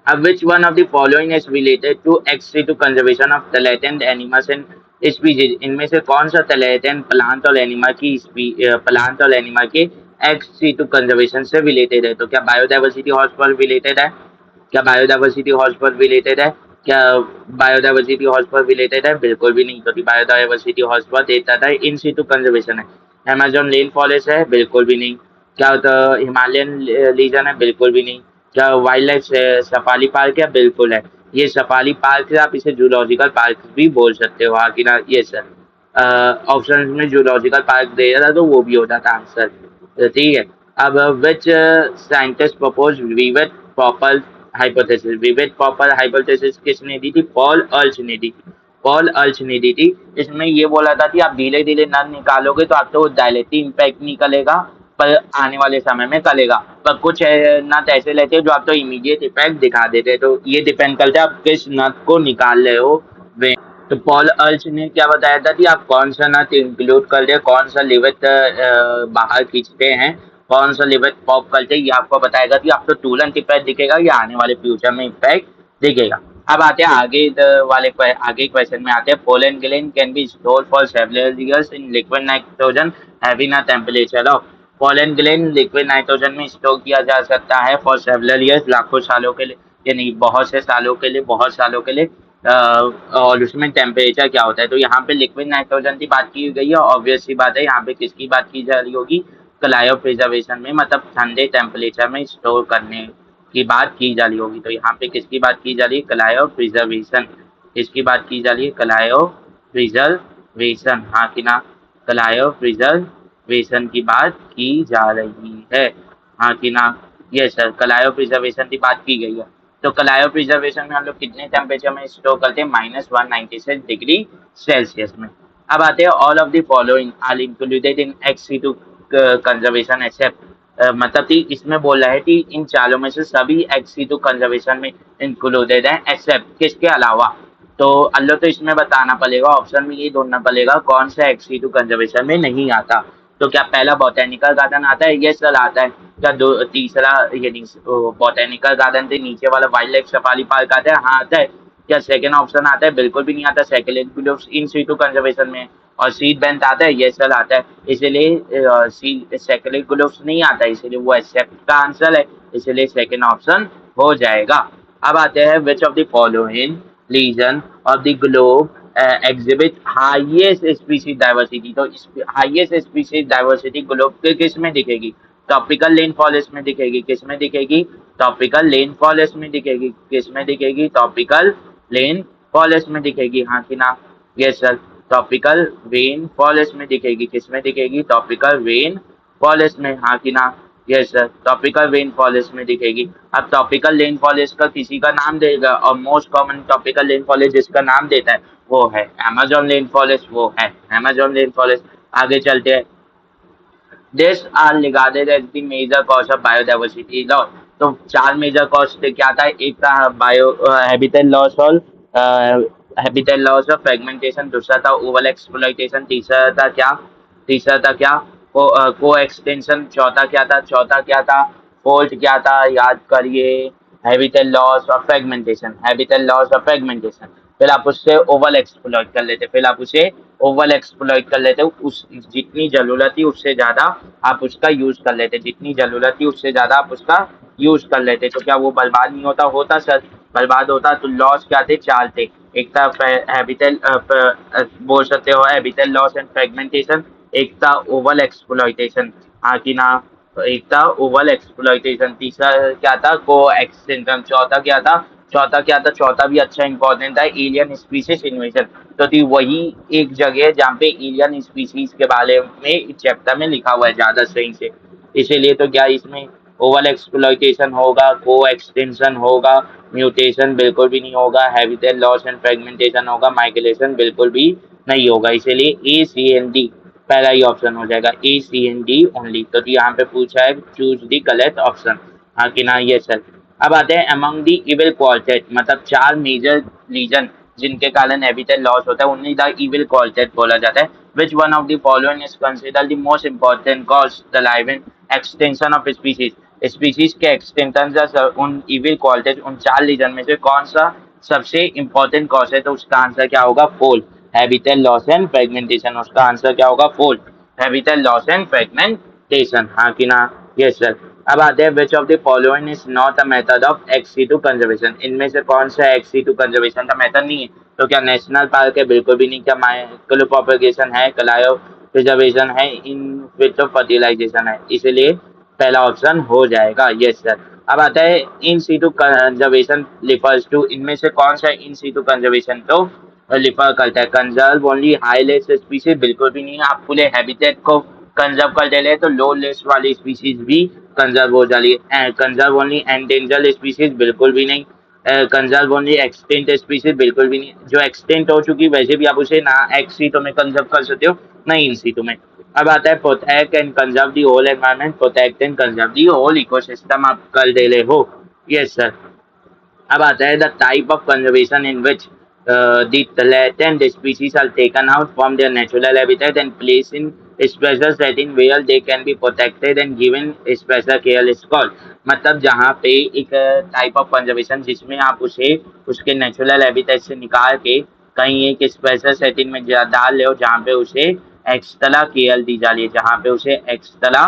अब which one of the following is related to ex-situ conservation of thelatin animals and species? इनमें से कौन सा thelatin प्लांट और एनिमल की प्लांट और एनिमल के एक्स सीटू कंजर्वेशन से रिलेटेड है? तो क्या बायोडाइवर्सिटी हॉटस्पॉट रिलेटेड है? क्या बायोडाइवर्सिटी हॉटस्पॉट रिलेटेड है? क्या बायोडाइवर्सिटी हॉटस्पॉट रिलेटेड है? बिल्कुल भी नहीं। तो बायोडाइवर्सिटी हॉटस्पॉट देता था इन सीटू कंजर्वेशन है। अमेजोन रेन फॉरेस्ट है? बिल्कुल भी नहीं। क्या होता हिमालयन रीजन है? बिल्कुल भी नहीं। क्या वाइल्ड लाइफ सफारी पार्क है? बिल्कुल है। ये सफारी पार्क है, आप इसे जूलॉजिकल पार्क भी बोल सकते हो, हाँ कि ना? ये सर ऑप्शन में जूलॉजिकल पार्क दे रहा था तो वो भी हो जाता आंसर। तो ठीक है। अब which scientist propose rivet popper hypothesis? Rivet popper hypothesis किसने दी थी? पॉल अर्च ने दी थी। पॉल अर्च ने दी थी। इसमें ये बोला था कि आप धीरे धीरे नल निकालोगे तो आपको डायलेक्टिव इम्पैक्ट निकलेगा, पर आने वाले समय में करेगा। पर कुछ नट ऐसे लेते हैं जो आप तो इमीडिएट इफेक्ट दिखा देते हैं, तो ये डिपेंड करता है आप किस नट को निकाल रहे हो। तो पॉल अर्च ने क्या बताया था कि आप कौन सा नट इंक्लूड कर रहे हो, कौन सा लिविट बाहर खींचते हैं, कौन सा लिविट पॉप करते हैं, ये आपको बताएगा कि आपको तुरंत इफेक्ट दिखेगा या आने वाले फ्यूचर में इफेक्ट दिखेगा। अब आते हैं आगे आगे क्वेश्चन में आते हैं। Pollen grain can be store for several years in liquid nitrogen having a temperature of. Pollen grain liquid nitrogen में स्टोर किया जा सकता है फॉर सेवरल ईयर्स, लाखों सालों के लिए, यानी बहुत से सालों के लिए, बहुत सालों के लिए। और उसमें टेम्परेचर क्या होता है? तो यहाँ पे लिक्विड नाइट्रोजन की बात की गई है, ऑब्वियस सी बात है। यहाँ पे किसकी बात की जा रही होगी? क्रायो प्रिजर्वेशन में, मतलब ठंडे टेम्परेचर में स्टोर करने की बात की जा रही होगी। तो यहाँ पे किसकी बात की जा रही है? Cryo preservation. किसकी बात की जा रही है? क्रायो प्रिजर्वेशन, हाँ कि ना? क्रायो प्रिजर्वेशन की बात की जा रही है, हाँ कि ना? ये सर क्रायो प्रिजर्वेशन की बात की गई है। तो क्रायो प्रिजर्वेशन में हम लोग कितने टेम्परेचर में स्टोर करते हैं? -196 डिग्री सेल्सियस में। अब आते हैं all of the following are included in ex conservation except, मतलब कि इसमें बोल रहा है कि इन चारों में से सभी एक्स कंजर्वेशन में इंक्लूडेड है एक्सेप्ट किसके अलावा? तो अल्लो तो इसमें बताना पड़ेगा, ऑप्शन में ये ढूंढना पड़ेगा कौन सा एक्स कंजर्वेशन में नहीं आता। तो क्या पहला बोटेनिकल गार्डन आता है? ये सर आता है। क्या दो तीसरा यानी बोटेनिकल गार्डन से नीचे वाला वाइल्ड लाइफ सफारी पार्क आता है? हाँ आता है। क्या सेकंड ऑप्शन आता है? बिल्कुल भी नहीं आता। सेकेंड इन सीटू कंजर्वेशन में। और सीड बेंच आता है? ये सर आता है। इसलिए सेकेंड ग्लोव्स नहीं आता, इसलिए वो एक्सेप्ट का आंसर है, इसलिए सेकंड ऑप्शन हो जाएगा। अब आते हैं which of the following region of the globe exhibit highest species diversity? तो हाईएस्ट स्पीसीज डाइवर्सिटी ग्लोब के किस में दिखेगी? टॉपिकल लेन फॉरेस्ट में दिखेगी। किस में दिखेगी? टॉपिकल लेन फॉरेस्ट में दिखेगी। किस में दिखेगी? टॉपिकल लेन फॉरेस्ट में दिखेगी, हाँ कि ना? Yes sir. Topical rain forest में दिखेगी। किस में दिखेगी? टॉपिकल रेन फॉरेस्ट में, हाँ कि ना? Yes sir. Topical rain forest में दिखेगी। अब टॉपिकल रेन फॉरेस्ट का किसी का नाम देगा, और most common topical rain forest जिसका नाम देता है वो है अमेजोन रेन फॉरेस्ट, वो है अमेजोन रेन फॉरेस्ट। आगे चलते हैं। These are regarded as the major cause of biodiversity loss. तो चार मेजर कॉज क्या था? एक था बायो हैबिटेट लॉस और हैबिटेट लॉस और फ्रेगमेंटेशन, दूसरा था ओवर एक्सप्लॉइटेशन, तीसरा था क्या? को एक्सटेंशन, चौथा क्या था? फोर्थ क्या था? याद करिए। हैबिटेट लॉस और फ्रेगमेंटेशन, हैबिटेट लॉस और फ्रेगमेंटेशन। फिर आप उससे ओवर एक्सप्लॉइट कर लेते, उस जितनी जरूरत थी उससे ज्यादा आप उसका यूज कर लेते, जितनी जरूरत थी उससे ज्यादा आप उसका यूज कर लेते। तो क्या वो बर्बाद नहीं होता? होता सर, बर्बाद होता। तो लॉस क्या थे? चार थे। एक था हैबिटेट, बोल सकते हो हैबिटेट लॉस एंड फ्रेगमेंटेशन। एक था ओवर एक्सप्लॉइटेशन, हाँ कि ना? तो एक था ओवर एक्सप्लॉइटेशन। तीसरा क्या था? को एक्सटेंशन। चौथा क्या था? चौथा क्या था, चौथा भी अच्छा इंपॉर्टेंट था, एलियन स्पीसीज इन्वेजन। तो थी वही एक जगह जहाँ पे एलियन स्पीसीज के बारे में चैप्टर में लिखा हुआ है ज्यादा सही से। इसीलिए तो क्या इसमें ओवर एक्सप्लॉइटेशन होगा, को एक्सटेंशन होगा, म्यूटेशन बिल्कुल भी नहीं होगा, हैबिटेट लॉस एंड फ्रेगमेंटेशन होगा, माइग्रेशन बिल्कुल भी नहीं होगा। इसीलिए ACND पहला ही ऑप्शन हो जाएगा, ACND ओनली। तो यहाँ पे पूछा है चूज दी करेक्ट ऑप्शन, हाँ कि ना, ये सर। अब आते हैं अमंग दी इविल क्वालिटेट, मतलब चार मेजर रीजन जिनके कारण हैबिटेट लॉस होता है उन्हीं द इविल क्वालिटेट बोला जाता है। विच one of the following is considered the most important cause the live in extension of species. Species के एक्सटेंशन का उन इविल क्वालिटेट, उन चार रीजन में से कौन सा सबसे इंपॉर्टेंट कॉज है? तो उसका आंसर क्या होगा? फोल, हैबिटेट लॉस एंड फ्रेगमेंटेशन। उसका आंसर क्या होगा? फोल, हैबिटेट लॉस एंड फ्रेगमेंटेशन, हाँ कि ना, यस सर। अब आते हैं which of the following is not a method of ex situ conservation. इनमें से कौन सा एक्स-C2 कंजर्वेशन का मेथड नहीं है? तो क्या नेशनल पार्क है? बिल्कुल भी नहीं। क्या माइक्रो प्रोपेगेशन है? क्रायो प्रिजर्वेशन है? इन विट्रो फर्टिलाइजेशन है? इसलिए पहला ऑप्शन हो जाएगा, यस सर। अब आता है in situ conservation refers to, इनमें से कौन सा इन सीटू कंजर्वेशन तो रिफर करता है? Conserve only high list species, बिल्कुल भी नहीं है। आप पूरे हैबिटेट को कंजर्व कर दे रहे हैं तो लो लिस्ट वाली स्पीसीज भी कंजर्व हो जा रही है। कंजर्व ओनली एंडेंजर्ड स्पीसीज, बिल्कुल भी नहीं। कंजर्व ओनली एक्सटिंक्ट स्पीसीज, बिल्कुल भी नहीं। जो एक्सटिंक्ट हो चुकी वैसे भी आप उसे ना एक्स सीटो में कंजर्व कर सकते हो ना इन सीटो में। अब आता है protect and conserve the whole environment, protect and conserve the whole ecosystem आप कर दे रहे हो, यस सर। अब आता है the type of conservation in which the latent species are taken out from their natural habitat and placed in special setting where they can be protected and given special care is called। मतलब जहाँ पे एक type of conservation जिसमें आप उसे उसके natural habitat से निकाल के कहीं एक स्पेशल सेटिंग में डाल रहे हो जहाँ पे उसे एक्स्ट्रा केयर दी जा रही है, जहाँ पे उसे एक्स्ट्रा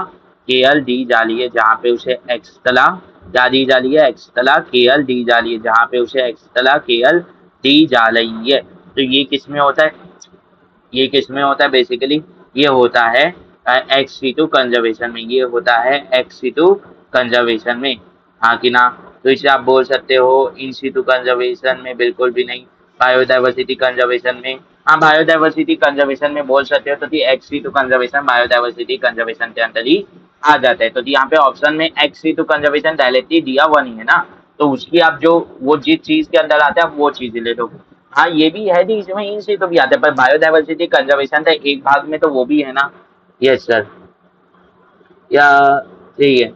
केयर दी जा रही है, जहाँ पे उसे एक्स्ट्रा क्या दी जा रही है? एक्स्ट्रा केयर दी जा रही है, जहाँ पे उसे एक्स्ट्रा केयर दी जा रही है। तो ये किस में होता है? ये किस में होता है बेसिकली? ये होता है एक्स-C2 कंजर्वेशन में, ये होता है एक्स-C2 कंजर्वेशन में, हाँ कि ना। तो इसे आप बोल सकते हो इन-C2 कंजर्वेशन में बिल्कुल भी नहीं, बायोडाइवर्सिटी कंजर्वेशन में, हाँ बायोडाइवर्सिटी कंजर्वेशन में बोल सकते हो। तो एक्स-C2 कंजर्वेशन बायोडाइवर्सिटी कंजर्वेशन के अंदर ही आ जाता है। तो यहाँ पे ऑप्शन में एक्स-C2 कंजर्वेशन डायरेक्टली दिया हुआ नहीं है ना, तो उसकी आप जो वो जिस चीज के अंदर आता है आप वो चीज ले लो। हाँ ये भी है जी, इसमें इन से तो भी आता है, पर बायोडाइवर्सिटी कंजर्वेशन था एक भाग में तो वो भी है ना, यस सर। या ठीक है,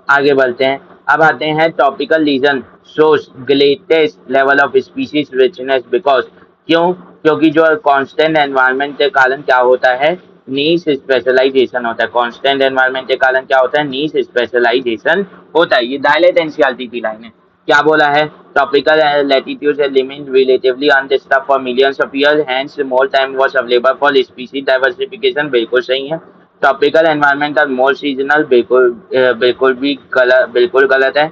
आगे बढ़ते हैं। अब आते हैं tropical region shows greatest level of species richness because, क्यों? क्योंकि जो कांस्टेंट एनवायरनमेंट के कारण क्या होता है? नीश स्पेशलाइजेशन होता है। कांस्टेंट एनवायरनमेंट के कारण क्या होता है? नीश स्पेशलाइजेशन होता है। ये डायलेट एनसीईआरटी की लाइन है। क्या बोला है? Tropical latitudes and remain relatively undisturbed for millions of years, hence more time was available for species diversification, बिल्कुल सही है। ट्रॉपिकल एनवायरनमेंट और मोर सीजनल, बिल्कुल गलत है।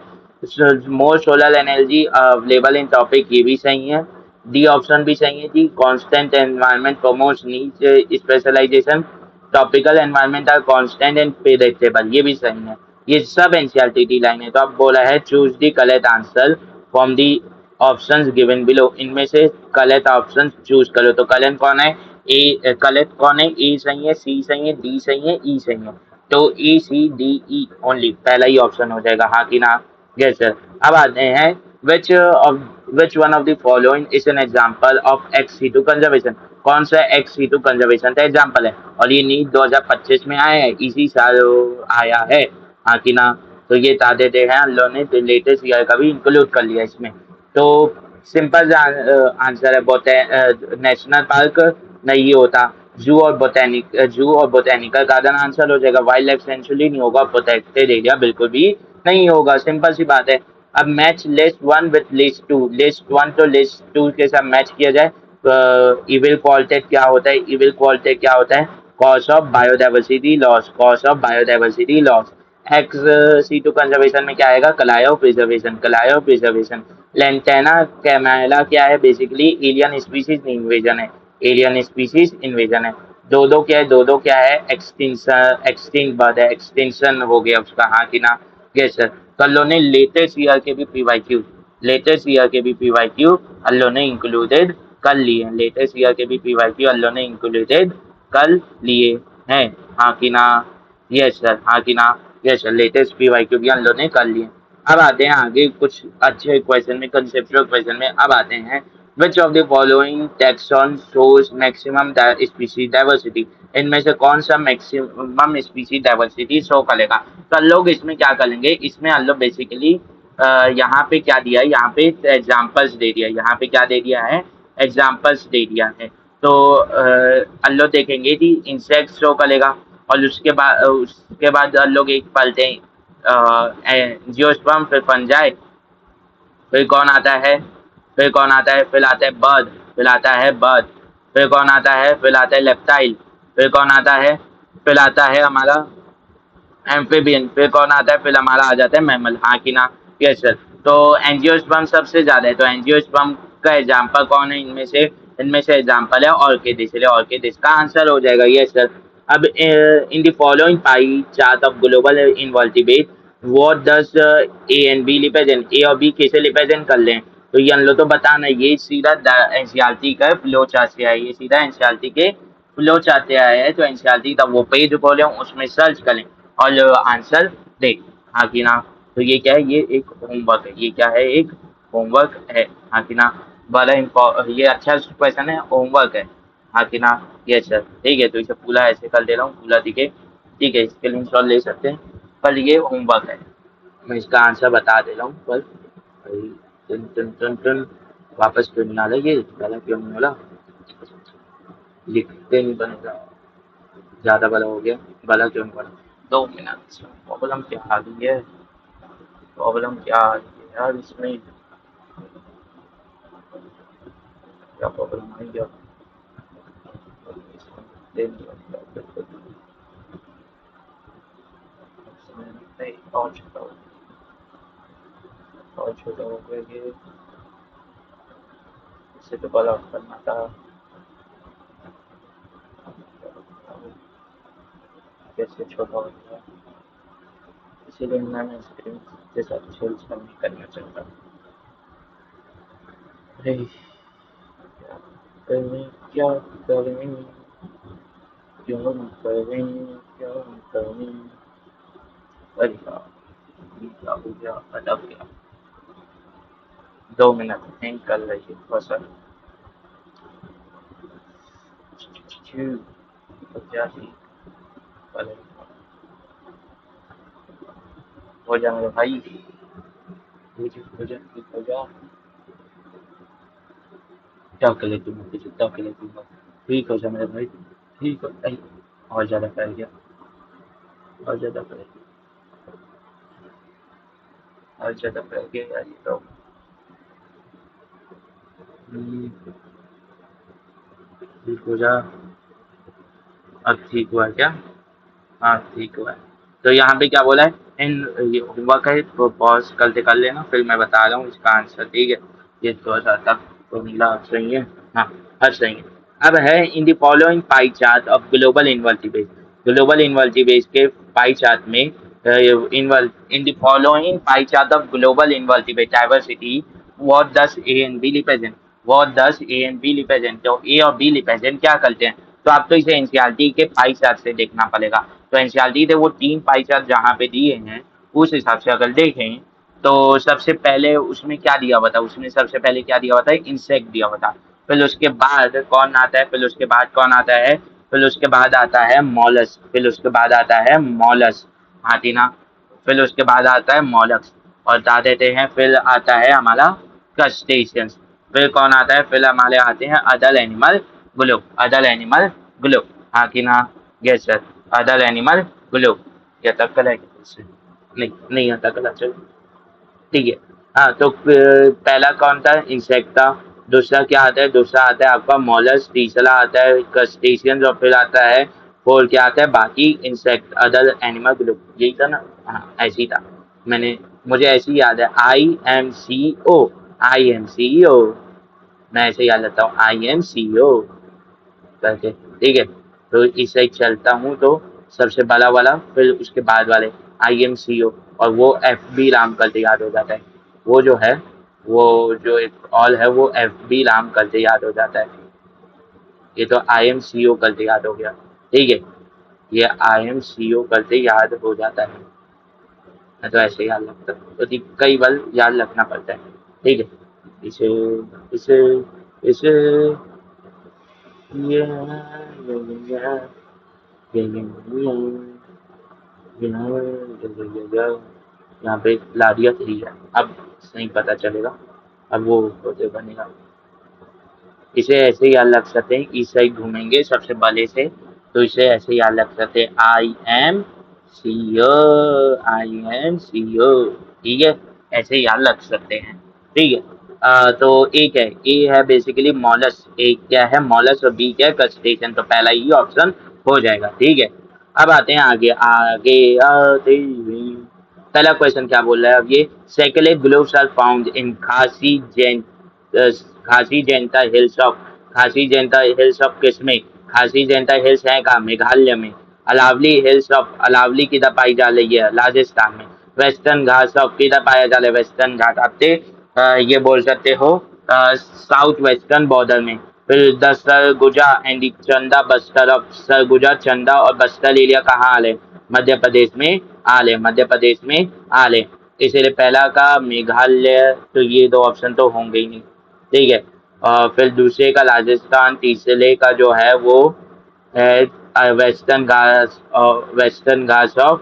More solar energy available in tropics, ये भी सही है। डी ऑप्शन भी सही है जी, constant environment promotes niche specialisation, tropical environment are constant and predictable, ये भी सही है। ये सब एनसीईआरटी लाइन है। तो अब बोला है choose the correct answer from the options given below, इनमें से करेक्ट ऑप्शन चूज करो। तो करेक्ट कौन है? ए करेक्ट कौन है? ए सही है, सी सही है, डी सही है, ई सही है। तो ACDE ओनली पहला ही ऑप्शन हो जाएगा, हाँ कि ना, यस सर। अब आते हैं which one of the following is an example of ex situ conservation. कौन सा एक्स-C2 कंजर्वेशन का एग्जांपल है? और ये नीट 2025 में आया है, इसी साल आया है, हाँ कि ना। तो ये बता देते हैं हम लोगों ने लेटेस्ट ईयर का भी इंक्लूड कर लिया इसमें। तो सिंपल आंसर है नेशनल पार्क नहीं होता, जू और बोटेनिकल गार्डन आंसर हो जाएगा। वाइल्ड लाइफ सेंचुरी नहीं होगा, प्रोटेक्टेड एरिया बिल्कुल भी नहीं होगा, सिंपल सी बात है। अब match list one with list two, list one तो लिस्ट टू के साथ मैच किया जाए, इविल क्वालिटेट क्या होता है? इविल क्वालिटेट क्या होता है? Cause of biodiversity loss, cause of biodiversity loss. Ex situ conservation में क्या आएगा? Cryopreservation, cryopreservation. Lantana camara क्या है? बेसिकली एलियन स्पीसीज इन्वेजन है, एलियन स्पीसीज इन्वेजन है। दो दो क्या है? दो दो क्या है? एक्सटिंक्शन, एक्सटिंक्ट बर्ड है, एक्सटिंक्शन हो गया उसका, हाँ कि ना, यस सर। कर लो ने लेटेस्ट ईयर के भी PYQ लेटेस्ट ईयर के भी PYQ अल्लो ने इंक्लूडेड कर लिए हैं, लेटेस्ट ईयर के भी PYQ अल्लो ने इंक्लूडेड कर लिए हैं, हाँ कि ना? यस सर, हाँ कि ना? यस सर, लेटेस्ट PYQ भी अल्लो ने कर लिए। अब आते हैं आगे कुछ अच्छे क्वेश्चन में, कंसेप्चुअल क्वेश्चन में। अब आते हैं which of the following taxon shows maximum species diversity, इनमें से कौन सा मैक्सिमम स्पीशीज डाइवर्सिटी शो करेगा? तो हम लोग इसमें क्या करेंगे, इसमें हम लोग बेसिकली यहाँ पे क्या दिया है, यहाँ पे एग्जाम्पल्स दे दिया है, यहाँ पे क्या दे दिया है, एग्जाम्पल्स दे दिया है। तो हम लोग देखेंगे कि इंसेक्ट शो करेगा, और उसके बाद हम लोग एक पलते हैं जियोस्पर्म, फिर फंजाई, फिर कौन आता है, फिर कौन आता है, फिर आता है बर्ड, फिर आता है बर्ड, फिर कौन आता है, फिर आता है लेप्टाइल, फिर कौन आता है, फिर आता है हमारा एम्फीबियन, फिर कौन आता है, फिर हमारा आ जाता है मैमल, हाँ कि ना? Yes sir. तो एंजियोस्पर्म सबसे ज्यादा है, तो एंजियोस्पर्म का एग्जाम्पल कौन है इनमें से? इनमें से एग्जाम्पल है ऑर्किड, इसलिए ऑर्किड इसका आंसर हो जाएगा। Yes sir. अब in the following pie chart of global invertebrate what does A and B represent, A और बी कैसे रिप्रेजेंट कर लें? तो ये हम लोग तो बताना, ये सीधा एनसीईआरटी का फ्लो चार्ट से आया है, ये सीधा एनसीईआरटी के फ्लो चार्ट से आया है। तो एनसीईआरटी का वो पेज खोलें, उसमें सर्च करें और आंसर दे, हाँ कि ना? तो ये क्या है, ये एक होमवर्क है, ये क्या है, एक होमवर्क है, हाँ कि ना? बड़ा ये अच्छा क्वेश्चन है, होमवर्क है, हाँ कि ना? ये सर, ठीक है। तो इसे पूरा ऐसे कर दे रहा हूँ, पूरा दिखे, ठीक है, स्क्रीन शॉट ले सकते हैं, पर ये होमवर्क है, मैं इसका आंसर बता दे रहा हूँ पर भाई। टन टन टन टन, वापस क्यों नहीं आ रहा, ये गला क्यों नहीं हो रहा, लिखते नहीं बनेगा, ज्यादा बड़ा हो गया, गला क्यों नहीं बना? 2 मिनट, प्रॉब्लम क्या आ गई है, प्रॉब्लम क्या आ गई है यार इसमें, क्या प्रॉब्लम आई है? नहीं, और छोटा हो गया ये, इसे तो बड़ा करना था, कैसे छोटा हो गया, इसीलिए मैंने स्क्रीन के साथ छेड़छाड़ नहीं करना चाहता। अरे क्या करें, क्या करें, क्यों करें, क्या करें, अरे यार, ये क्या हो गया, अटक गया। 2 मिनट हैंग कर रही है थोड़ा सा, तो क्या ही करें, हो जा मेरे भाई, हो जा, हो जा, क्या कर लेती हूँ, क्या कर लेती हूँ, ठीक हो जा मेरे भाई, ठीक हो, अरे, और ज़्यादा कर गया, और ज़्यादा कर गया, और ज़्यादा कर गया यार ये तो। ठीक हो जा, अब ठीक हुआ क्या? हाँ ठीक हुआ है। तो यहाँ पे क्या बोला है, इन ये होमवर्क है तो पॉज करते कर लेना, फिर मैं बता रहा हूँ इसका आंसर, ठीक है? ये थोड़ा सा तक तो मिला, अब सही है, हाँ अब सही है। अब है in the following pie chart of global invertebrate, global invertebrate के पाई चार्ट में in the following pie chart of global invertebrate diversity what does A and B represent, what does A and B represent, तो A और B represent क्या करते हैं? तो आप तो इसे एनसीईआरटी के पाई चार्ट से देखना पड़ेगा। तो एनसीईआरटी थे वो 3 पाई चार्ट जहाँ पे दिए हैं, उस हिसाब से अगर देखें तो सबसे पहले उसमें क्या दिया हुआ था, उसमें सबसे पहले क्या दिया हुआ था, इंसेक्ट दिया हुआ था। फिर उसके बाद कौन आता है, फिर उसके बाद कौन आता है, फिर उसके बाद आता है मॉलस, फिर उसके बाद आता है मॉलस, हाथी ना? फिर उसके बाद आता है मॉलक्स, और बता देते हैं फिर आता है हमारा क्रस्टेशियंस, फिर कौन आता है, फिर हमारे आते हैं other animal group, other animal group, हाँ कि ना? Yes sir, other animal group. या तक कल है इससे, नहीं नहीं आता कल, चलो ठीक है। हाँ तो पहला कौन था, इंसेक्ट था। दूसरा क्या आता है, दूसरा आता है आपका मॉलस, तीसरा आता है क्रस्टेशियंस, और फिर आता है फोर क्या आता है, बाकी इंसेक्ट अदर एनिमल ग्रुप, यही था ना? हाँ ऐसे ही था, मैंने, मुझे ऐसे ही याद है, IMCO, IMCO, मैं ऐसे याद रखता हूँ, IMCO करके, ठीक है? तो इससे चलता हूँ तो सबसे बड़ा वाला, फिर उसके बाद वाले IMCO, और वो FB राम करके याद हो जाता है, वो जो है वो जो एक ऑल है वो एफ बी राम करते याद हो जाता है। ये तो आई एम सी ओ करते याद हो गया। ठीक है, ये आई एम सी ओ करते याद हो जाता है। मैं तो ऐसे याद रखता हूँ, तो कई बार याद रखना पड़ता है। ठीक है, इसे इसे इसे ये यहाँ पे लादिया थी है। अब नहीं पता चलेगा, अब वो होते बनेगा। इसे ऐसे ही याद रख सकते हैं, इस साइड घूमेंगे सबसे पहले से, तो इसे ऐसे याद रख सकते हैं, I M C O, I M C ओ। ठीक है, ऐसे ही याद रख सकते हैं। ठीक है, तो एक है, ए है बेसिकली मॉलस, ए क्या है मॉलस, और बी क्या है क्रस्टेशियन, तो पहला ही ऑप्शन हो जाएगा। ठीक है, अब आते हैं आगे, आगे आते हैं। पहला क्वेश्चन क्या बोल रहा है अब ये, सेकेले ग्लोव्स आर फाउंड इन खासी जैन, खासी जैंता हिल्स ऑफ, खासी जैंता हिल्स ऑफ किसमें, खासी जैंता हिल्स है कहाँ, मेघालय में। अलावली हिल्स ऑफ, अलावली किधर पाई जा रही है, राजस्थान में। वेस्टर्न घाट ऑफ किधर पाया जा रहा है, वेस्टर्न घाट आपसे ये बोल सकते हो साउथ वेस्टर्न बॉर्डर में। फिर द सरगुजा एंड चंदा बस्तर ऑफ, सरगुजा चंदा और बस्तर एरिया कहाँ आ रहे, मध्य प्रदेश में आ रहे, मध्य प्रदेश में आ रहे। इसलिए पहला का मेघालय, तो ये दो ऑप्शन तो होंगे ही नहीं। ठीक है, और फिर दूसरे का राजस्थान, तीसरे का जो है वो है western Ghats, western Ghats of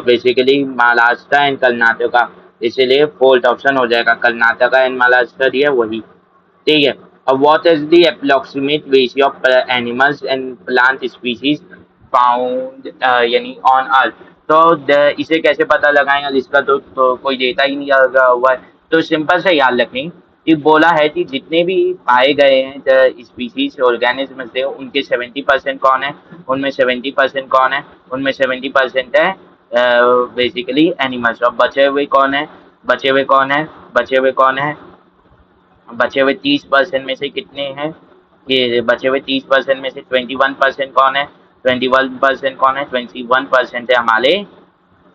basically Maharashtra and Karnataka. इसलिए फोर्थ ऑप्शन हो जाएगा, कर्नाटका एंड महाराष्ट्र दिया वही। ठीक है, अब what is the approximate ratio of animals and plant species found यानी ऑन अर्थ। तो इसे कैसे पता लगाएंगे, इसका तो कोई डेटा ही नहीं लगा हुआ है। तो सिंपल से याद रखें कि बोला है कि जितने भी पाए गए हैं स्पीशीज ऑर्गेनिज्म से, उनके 70% कौन है, उनमें 70% कौन है, उनमें 70% है बेसिकली एनिमल्स। और बचे हुए कौन है, बचे हुए कौन है, बचे हुए कौन है, बचे हुए 30% में से कितने हैं, ये बचे हुए 30% में से 21% कौन है, 21% कौन है, 21% है हमारे,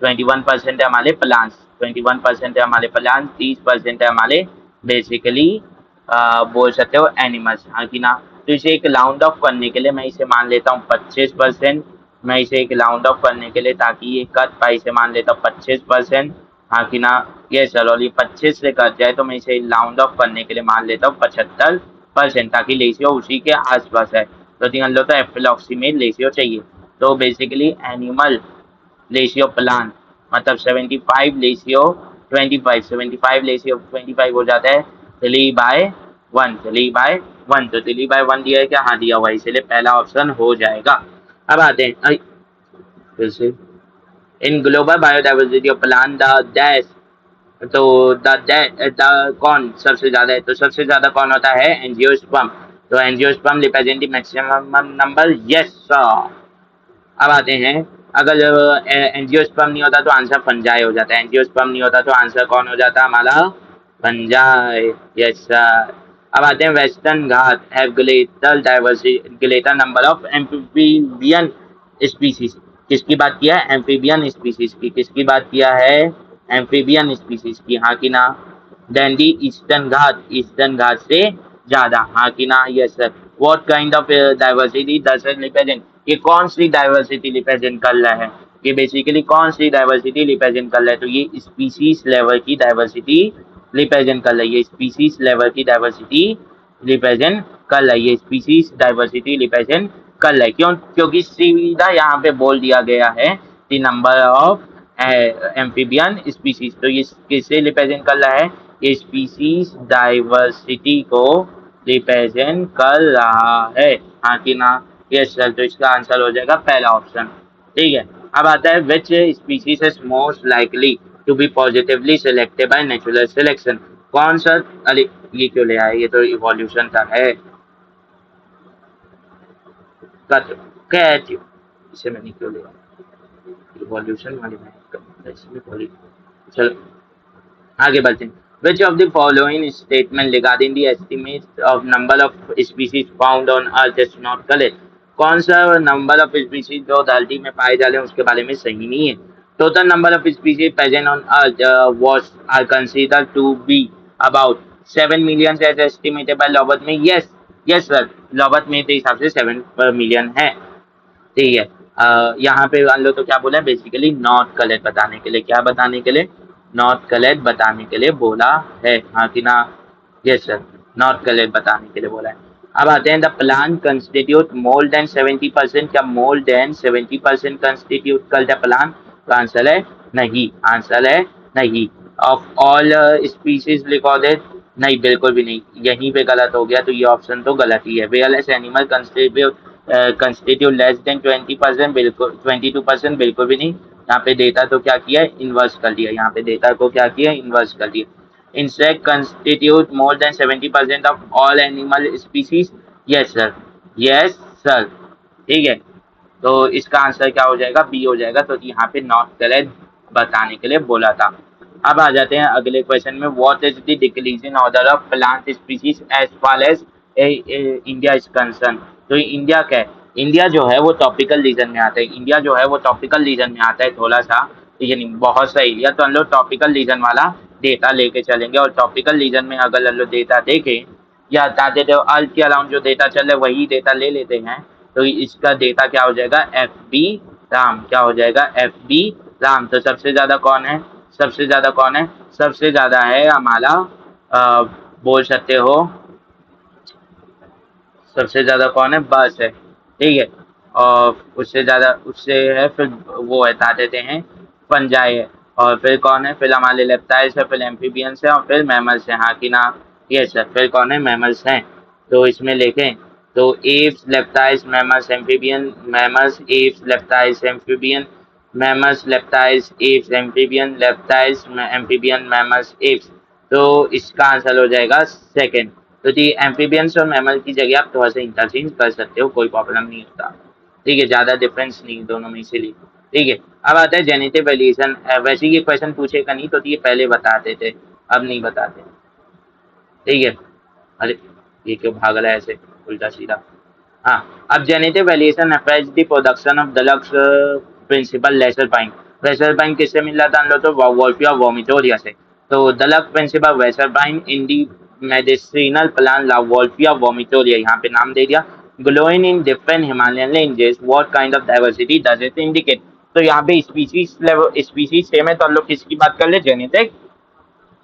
21% है हमारे प्लांट्स, 21% है हमारे प्लांट्स, 30% है हमारे बेसिकली बोल सकते हो एनिमल्स, हाँ कि ना। तो इसे एक राउंड ऑफ करने के लिए मैं इसे मान लेता हूँ 25%, मैं इसे एक राउंड ऑफ करने के लिए ताकि ये कट पाई इसे मान लेता हूँ 25%, हाँ कि ना। ये चलो ये 25 से कट जाए तो मैं इसे राउंड ऑफ करने के लिए मान लेता हूँ 75%, ताकि रेशियो उसी के आसपास है। तो ध्यान लो, तो एप्रोक्सीमेट रेशियो चाहिए। तो बेसिकली एनिमल रेशियो प्लान मतलब 75 रेशियो 25, 75 रेशियो 25 हो जाता है 3/1, 3/1। तो 3/1 दिया है क्या, हाँ दिया हुआ है, इसलिए पहला ऑप्शन हो जाएगा। अब आते हैं फिर से, in global biodiversity of plant the dash, तो द कौन सबसे ज्यादा है, तो सबसे ज्यादा कौन होता है, एंजियोस्पर्म। तो angiosperm represent maximum number, yes sir. अब आते हैं, अगर एंजियोस्पर्म नहीं होता तो आंसर फंजाई हो जाता है, एंजियोस्पर्म नहीं होता तो आंसर कौन हो जाता हमारा, फंजाई, यस सर। अब आते हैं, western Ghat have greater diversity, greater number of amphibian species. किसकी बात किया है, एम्फीबियन स्पीसीज की, किसकी बात किया है, एम्फीबियन स्पीसीज की, हाँ कि ना। देन दी ईस्टर्न घाट, ईस्टर्न घाट से ज्यादा, हाँ कि ना, yes sir. What kind of diversity does it represent, ये कौन सी डाइवर्सिटी रिप्रेजेंट कर रहा है, ये बेसिकली कौन सी डाइवर्सिटी रिप्रेजेंट कर रहा है, तो ये स्पीसीज लेवल की डाइवर्सिटी रिप्रेजेंट कर रही है, स्पीसीज लेवल की डाइवर्सिटी रिप्रेजेंट कर रही है, स्पीसीज डाइवर्सिटी रिप्रेजेंट कर रहा है। क्यों, क्योंकि सीधा यहाँ पे बोल दिया गया है the number of amphibian species, तो ये किससे रिप्रेजेंट कर रहा है, ये स्पीसीज डाइवर्सिटी को रिप्रेजेंट कर रहा है, हाँ कि ना। यस सर, तो इसका आंसर हो जाएगा पहला ऑप्शन। ठीक है, अब आता है, which species is most likely to be positively selected by natural selection. कौन सा, अरे ये क्यों ले आए, ये तो इवोल्यूशन का है, कहती हूँ इसे मैंने क्यों लिया, इवोल्यूशन वाली में इसमें थोड़ी। चलो आगे बढ़ते हैं, which of the following statement regarding the estimate of number of species found on earth is not correct। कौन सा नंबर ऑफ स्पीसीज जो धरती में पाए जा रहे हैं उसके बारे में सही नहीं है। Total number of species present on earth was are considered to be about 7 million as estimated by Robert में। यस यस सर, लॉबर्ट में के हिसाब से 7 मिलियन है। ठीक है, यहाँ पे मान लो तो क्या बोला है बेसिकली नॉट कलर बताने के लिए, क्या बताने के लिए, नॉट कलर बताने के लिए बोला है, हाँ कि ना। यस सर, नॉट कलर बताने के लिए बोला है। अब आते हैं the plant constitute more than 70%, क्या मोर देन 70% कंस्टिट्यूट कर द प्लांट? तो आंसर है नहीं, आंसर है नहीं। ऑफ ऑल स्पीसीज रिकॉर्डेड, नहीं बिल्कुल भी नहीं, यहीं पे गलत हो गया, तो ये ऑप्शन तो गलत ही है। वेयरलेस एनिमल कंस्टिट्यूट लेस देन 20%, बिल्कुल 22%, बिल्कुल भी नहीं। यहाँ पे डेटा तो क्या किया है, इन्वर्स कर दिया, यहाँ पे डेटा को क्या किया, इन्वर्स कर दिया। Insect constitute more than 70% of all animal species. Yes sir, yes sir, ठीक है। तो इसका आंसर क्या हो जाएगा, बी हो जाएगा। तो यहाँ पे नॉट करेक्ट बताने के लिए बोला था। अब आ जाते हैं अगले क्वेश्चन में, what is the decreasing order of plant species as far as India is concern? तो इंडिया क्या है, इंडिया जो है वो टॉपिकल रीजन में आता है, इंडिया जो है वो टॉपिकल रीजन में आता है थोड़ा सा, यानी बहुत सा एरिया। तो हम लोग टॉपिकल रीजन वाला डेटा लेके चलेंगे, और टॉपिकल रीजन में अगर हम लोग डेटा देखें या बता देते हो अर्थ के अलाउंड जो डेटा चल रहा है वही डेटा ले लेते हैं, तो इसका डेटा क्या हो जाएगा, एफ बी राम, क्या हो जाएगा, एफ बी राम। तो सबसे ज्यादा कौन है, सबसे ज्यादा कौन है, सबसे ज्यादा है हमारा बोल सकते हो, सबसे ज्यादा कौन है, बस है, ठीक है। और उससे ज्यादा उससे है फिर वो है बता देते हैं फंजाई है, और फिर कौन है, फिर हमारे लेप्टाइल्स है, फिर एम्फीबियंस है, और फिर मैमल्स है, हाँ कि ना। ये सर, फिर कौन है, मैमल्स हैं। तो इसमें लेखें तो aves, reptiles, mammals, amphibian, mammals, aves, reptiles, amphibian, mammals, reptiles, aves, amphibian, reptiles, amphibian, mammals, aves. तो इसका आंसर हो जाएगा सेकंड। तो जी एम्फीबियंस और मैमल की जगह आप थोड़ा सा इंटरचेंज कर सकते हो, कोई प्रॉब्लम नहीं होता, ठीक है, ज्यादा डिफरेंस नहीं दोनों में, इसीलिए। ठीक है, अब आता है जेनेटिव वेरिएशन। वैसे ये क्वेश्चन पूछेगा नहीं तो ये पहले बताते थे, अब नहीं बताते, ठीक है। अरे ये क्यों भाग रहा है ऐसे उल्टा सीधा। हाँ, अब genetic variation affects the production of drugs principal lesser pine. Lesser pine किससे मिल रहा था हम लोग, तो वॉल्फिया वोमिटोरिया से। तो ड्रग प्रिंसिपल लेसर पाइन इन दी मेडिसिनल प्लांट ला वॉल्फिया वोमिटोरिया, यहाँ पे नाम दे दिया। Glowing in different Himalayan ranges, what kind of diversity does it indicate? तो यहाँ पे स्पीसीज लेवल, स्पीसीज सेम है तो हम लोग किसकी बात कर ले, जेनेटिक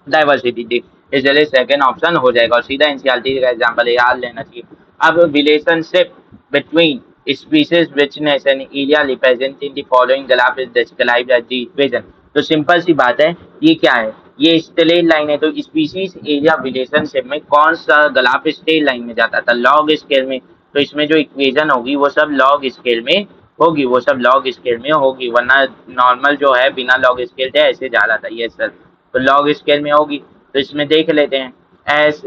डाइवर्सिटी थी, इसलिए सेकंड ऑप्शन हो जाएगा, और सीधा एनसीईआरटी का एग्जांपल याद लेना चाहिए। अब relationship between species richness and area represented in the following graph is described as the equation। तो सिंपल सी बात है, ये क्या है, ये स्ट्रेट लाइन है, तो स्पीशीज एरिया रिलेशनशिप में कौन सा ग्राफ स्ट्रेट लाइन में जाता था, लॉग स्केल में। तो इसमें जो इक्वेशन होगी वो सब लॉग स्केल में होगी, वो सब लॉग स्केल में होगी, वरना नॉर्मल जो है बिना लॉग स्केल के ऐसे जा रहा था ये सर। तो लॉग स्केल में होगी, तो इसमें देख लेते हैं, S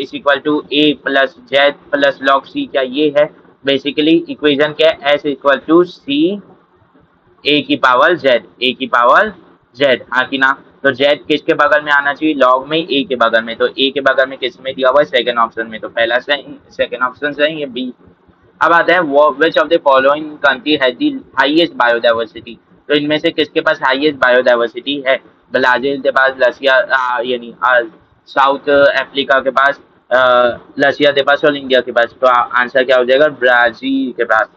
is equal to A plus Z plus log C, क्या ये है बेसिकली इक्वेशन, क्या है, S equal to C A की पावर जेड, ए की पावर जेड, हाँ कि ना। तो जेड किसके बगल में आना चाहिए, लॉग में ए के बगल में, तो ए के बगल में किस में दिया हुआ है, सेकंड ऑप्शन में, तो पहला सही, सेकंड ऑप्शन सही, ये बी। अब आता है which of the following country has the highest biodiversity. तो इनमें से किसके पास हाईएस्ट बायोडाइवर्सिटी है, ब्राजील के पास, रशिया यानी साउथ अफ्रीका के पास, रशिया के पास और इंडिया के पास। तो आंसर क्या हो जाएगा, ब्राजील के पास,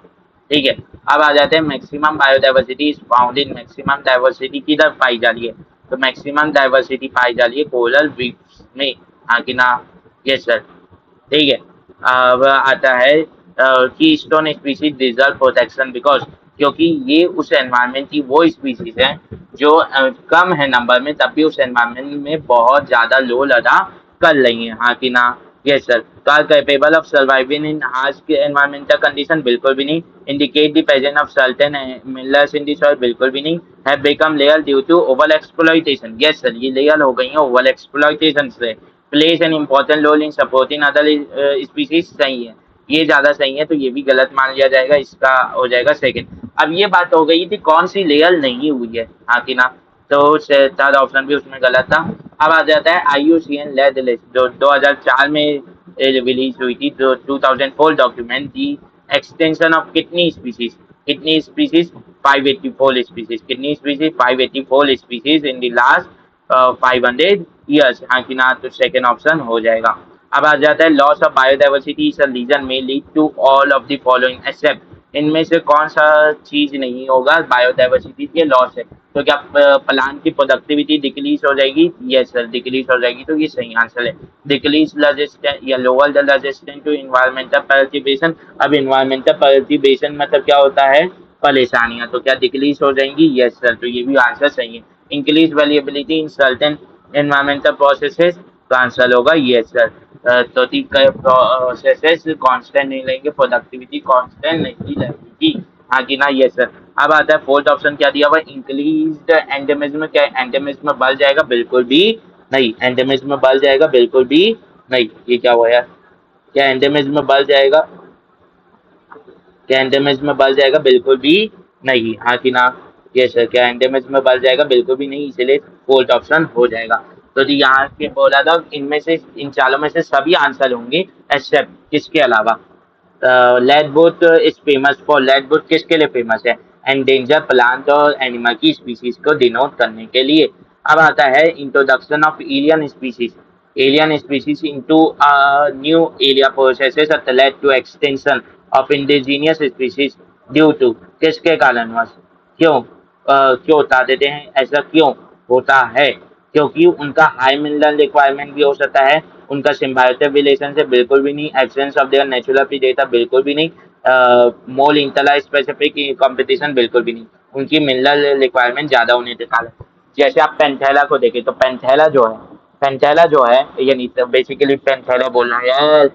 ठीक है। अब आ जाते हैं maximum biodiversity is found in, maximum diversity किधर पाई जा रही है, तो मैक्सिमम डाइवर्सिटी पाई जा रही है कोरल रीफ्स में, हाँ कि ना। यस सर, ठीक है। अब आता है keystone species deserve protection because, क्योंकि ये उस एनवायरनमेंट की वो स्पीसीज है जो कम है नंबर में, तब भी उस एनवायरनमेंट में बहुत ज्यादा रोल अदा कर रही है, हाँ कि ना। यस सर, कार capable of surviving in harsh environmental condition, बिल्कुल भी नहीं। Indicate the presence of certain minerals in the soil, बिल्कुल भी नहीं। Have become rare due to over exploitation, yes sir, ये लेयर हो गई है ओवर एक्सप्लॉइटेशन से। Plays an important role in supporting other species, सही है, ये ज्यादा सही है, तो ये भी गलत मान लिया जाएगा, इसका हो जाएगा सेकंड। अब ये बात हो गई थी कौन सी लेयर नहीं हुई है, हाँ कि ना। तो थर्ड ऑप्शन भी उसमें गलत था। अब आ जाता है IUCN लेड लिस्ट, जो 2004 में रिलीज हुई थी, जो 2004 डॉक्यूमेंट दी एक्सटेंशन ऑफ कितनी स्पीसीज, कितनी स्पीसीज, 584 स्पीसीज, कितनी species, 584 species in the last 500 years, हाँ कि ना, तो सेकेंड ऑप्शन हो जाएगा। अब आ जाता है loss of biodiversity is a reason may lead to all of the following except, इनमें से कौन सा चीज नहीं होगा बायोडाइवर्सिटी के लॉस है? तो क्या प्लांट की प्रोडक्टिविटी डिक्रीज हो जाएगी? यस सर, डिक्रीज हो जाएगी, तो ये सही आंसर है। डिक्रीज रेजिस्टेंट या lower the resistant to environmental perturbation. अब इन्वायरमेंटल पर्टिबेशन मतलब क्या होता है? परेशानियां, तो क्या डिक्रीज हो जाएंगी? यस सर, तो ये भी आंसर सही है। Increase variability in certain environmental processes, तो आंसर होगा यस सर। तो प्रोसेसेस कांस्टेंट नहीं लेंगे, प्रोडक्टिविटी कांस्टेंट नहीं रहेगी, हाँ कि ना? Yes sir. अब आता है फोर्थ ऑप्शन, क्या दिया हुआ? इंक्रीज एंडेमिज्म, क्या एंडेमिज्म बढ़ जाएगा? बिल्कुल भी नहीं, एंडेमिज्म बढ़ जाएगा बिल्कुल भी नहीं। ये क्या हुआ यार? क्या एंडेमिज्म बढ़ जाएगा? क्या एंडेमिज्म में बढ़ जाएगा? बिल्कुल भी नहीं, हाँ कि ना? यस सर, क्या एंडेमिज्म में बढ़ जाएगा? बिल्कुल भी नहीं, इसीलिए फोर्थ ऑप्शन हो जाएगा। तो जी यहाँ के बोला था इनमें से, इन चारों में से सभी आंसर होंगे एक्सेप्ट किसके अलावा? लेडवुड इज फेमस फॉर, लेडवुड किसके लिए फेमस है? एंडेंजर प्लांट और एनिमल की स्पीसीज को डिनोट करने के लिए। अब आता है introduction of alien species, alien species into a new area processes that led to extinction of indigenous species due to, किसके कारणवश? क्यों? क्यों बता देते हैं ऐसा क्यों होता है? क्योंकि उनका हाई मिनरल रिक्वायरमेंट भी हो सकता है, उनका सिम्बायोटिक रिलेशन से बिल्कुल भी नहीं, absence of their natural predator बिल्कुल भी नहीं, मोल इंटरला स्पेसिफिक कंपटीशन बिल्कुल भी नहीं, उनकी मिनरल रिक्वायरमेंट ज्यादा होने के कारण। जैसे आप पेंथेला को देखें तो पेंथेला जो है, पेंथेला जो है, ये नहीं तो बेसिकली पेंथेला बोल रहा है यार,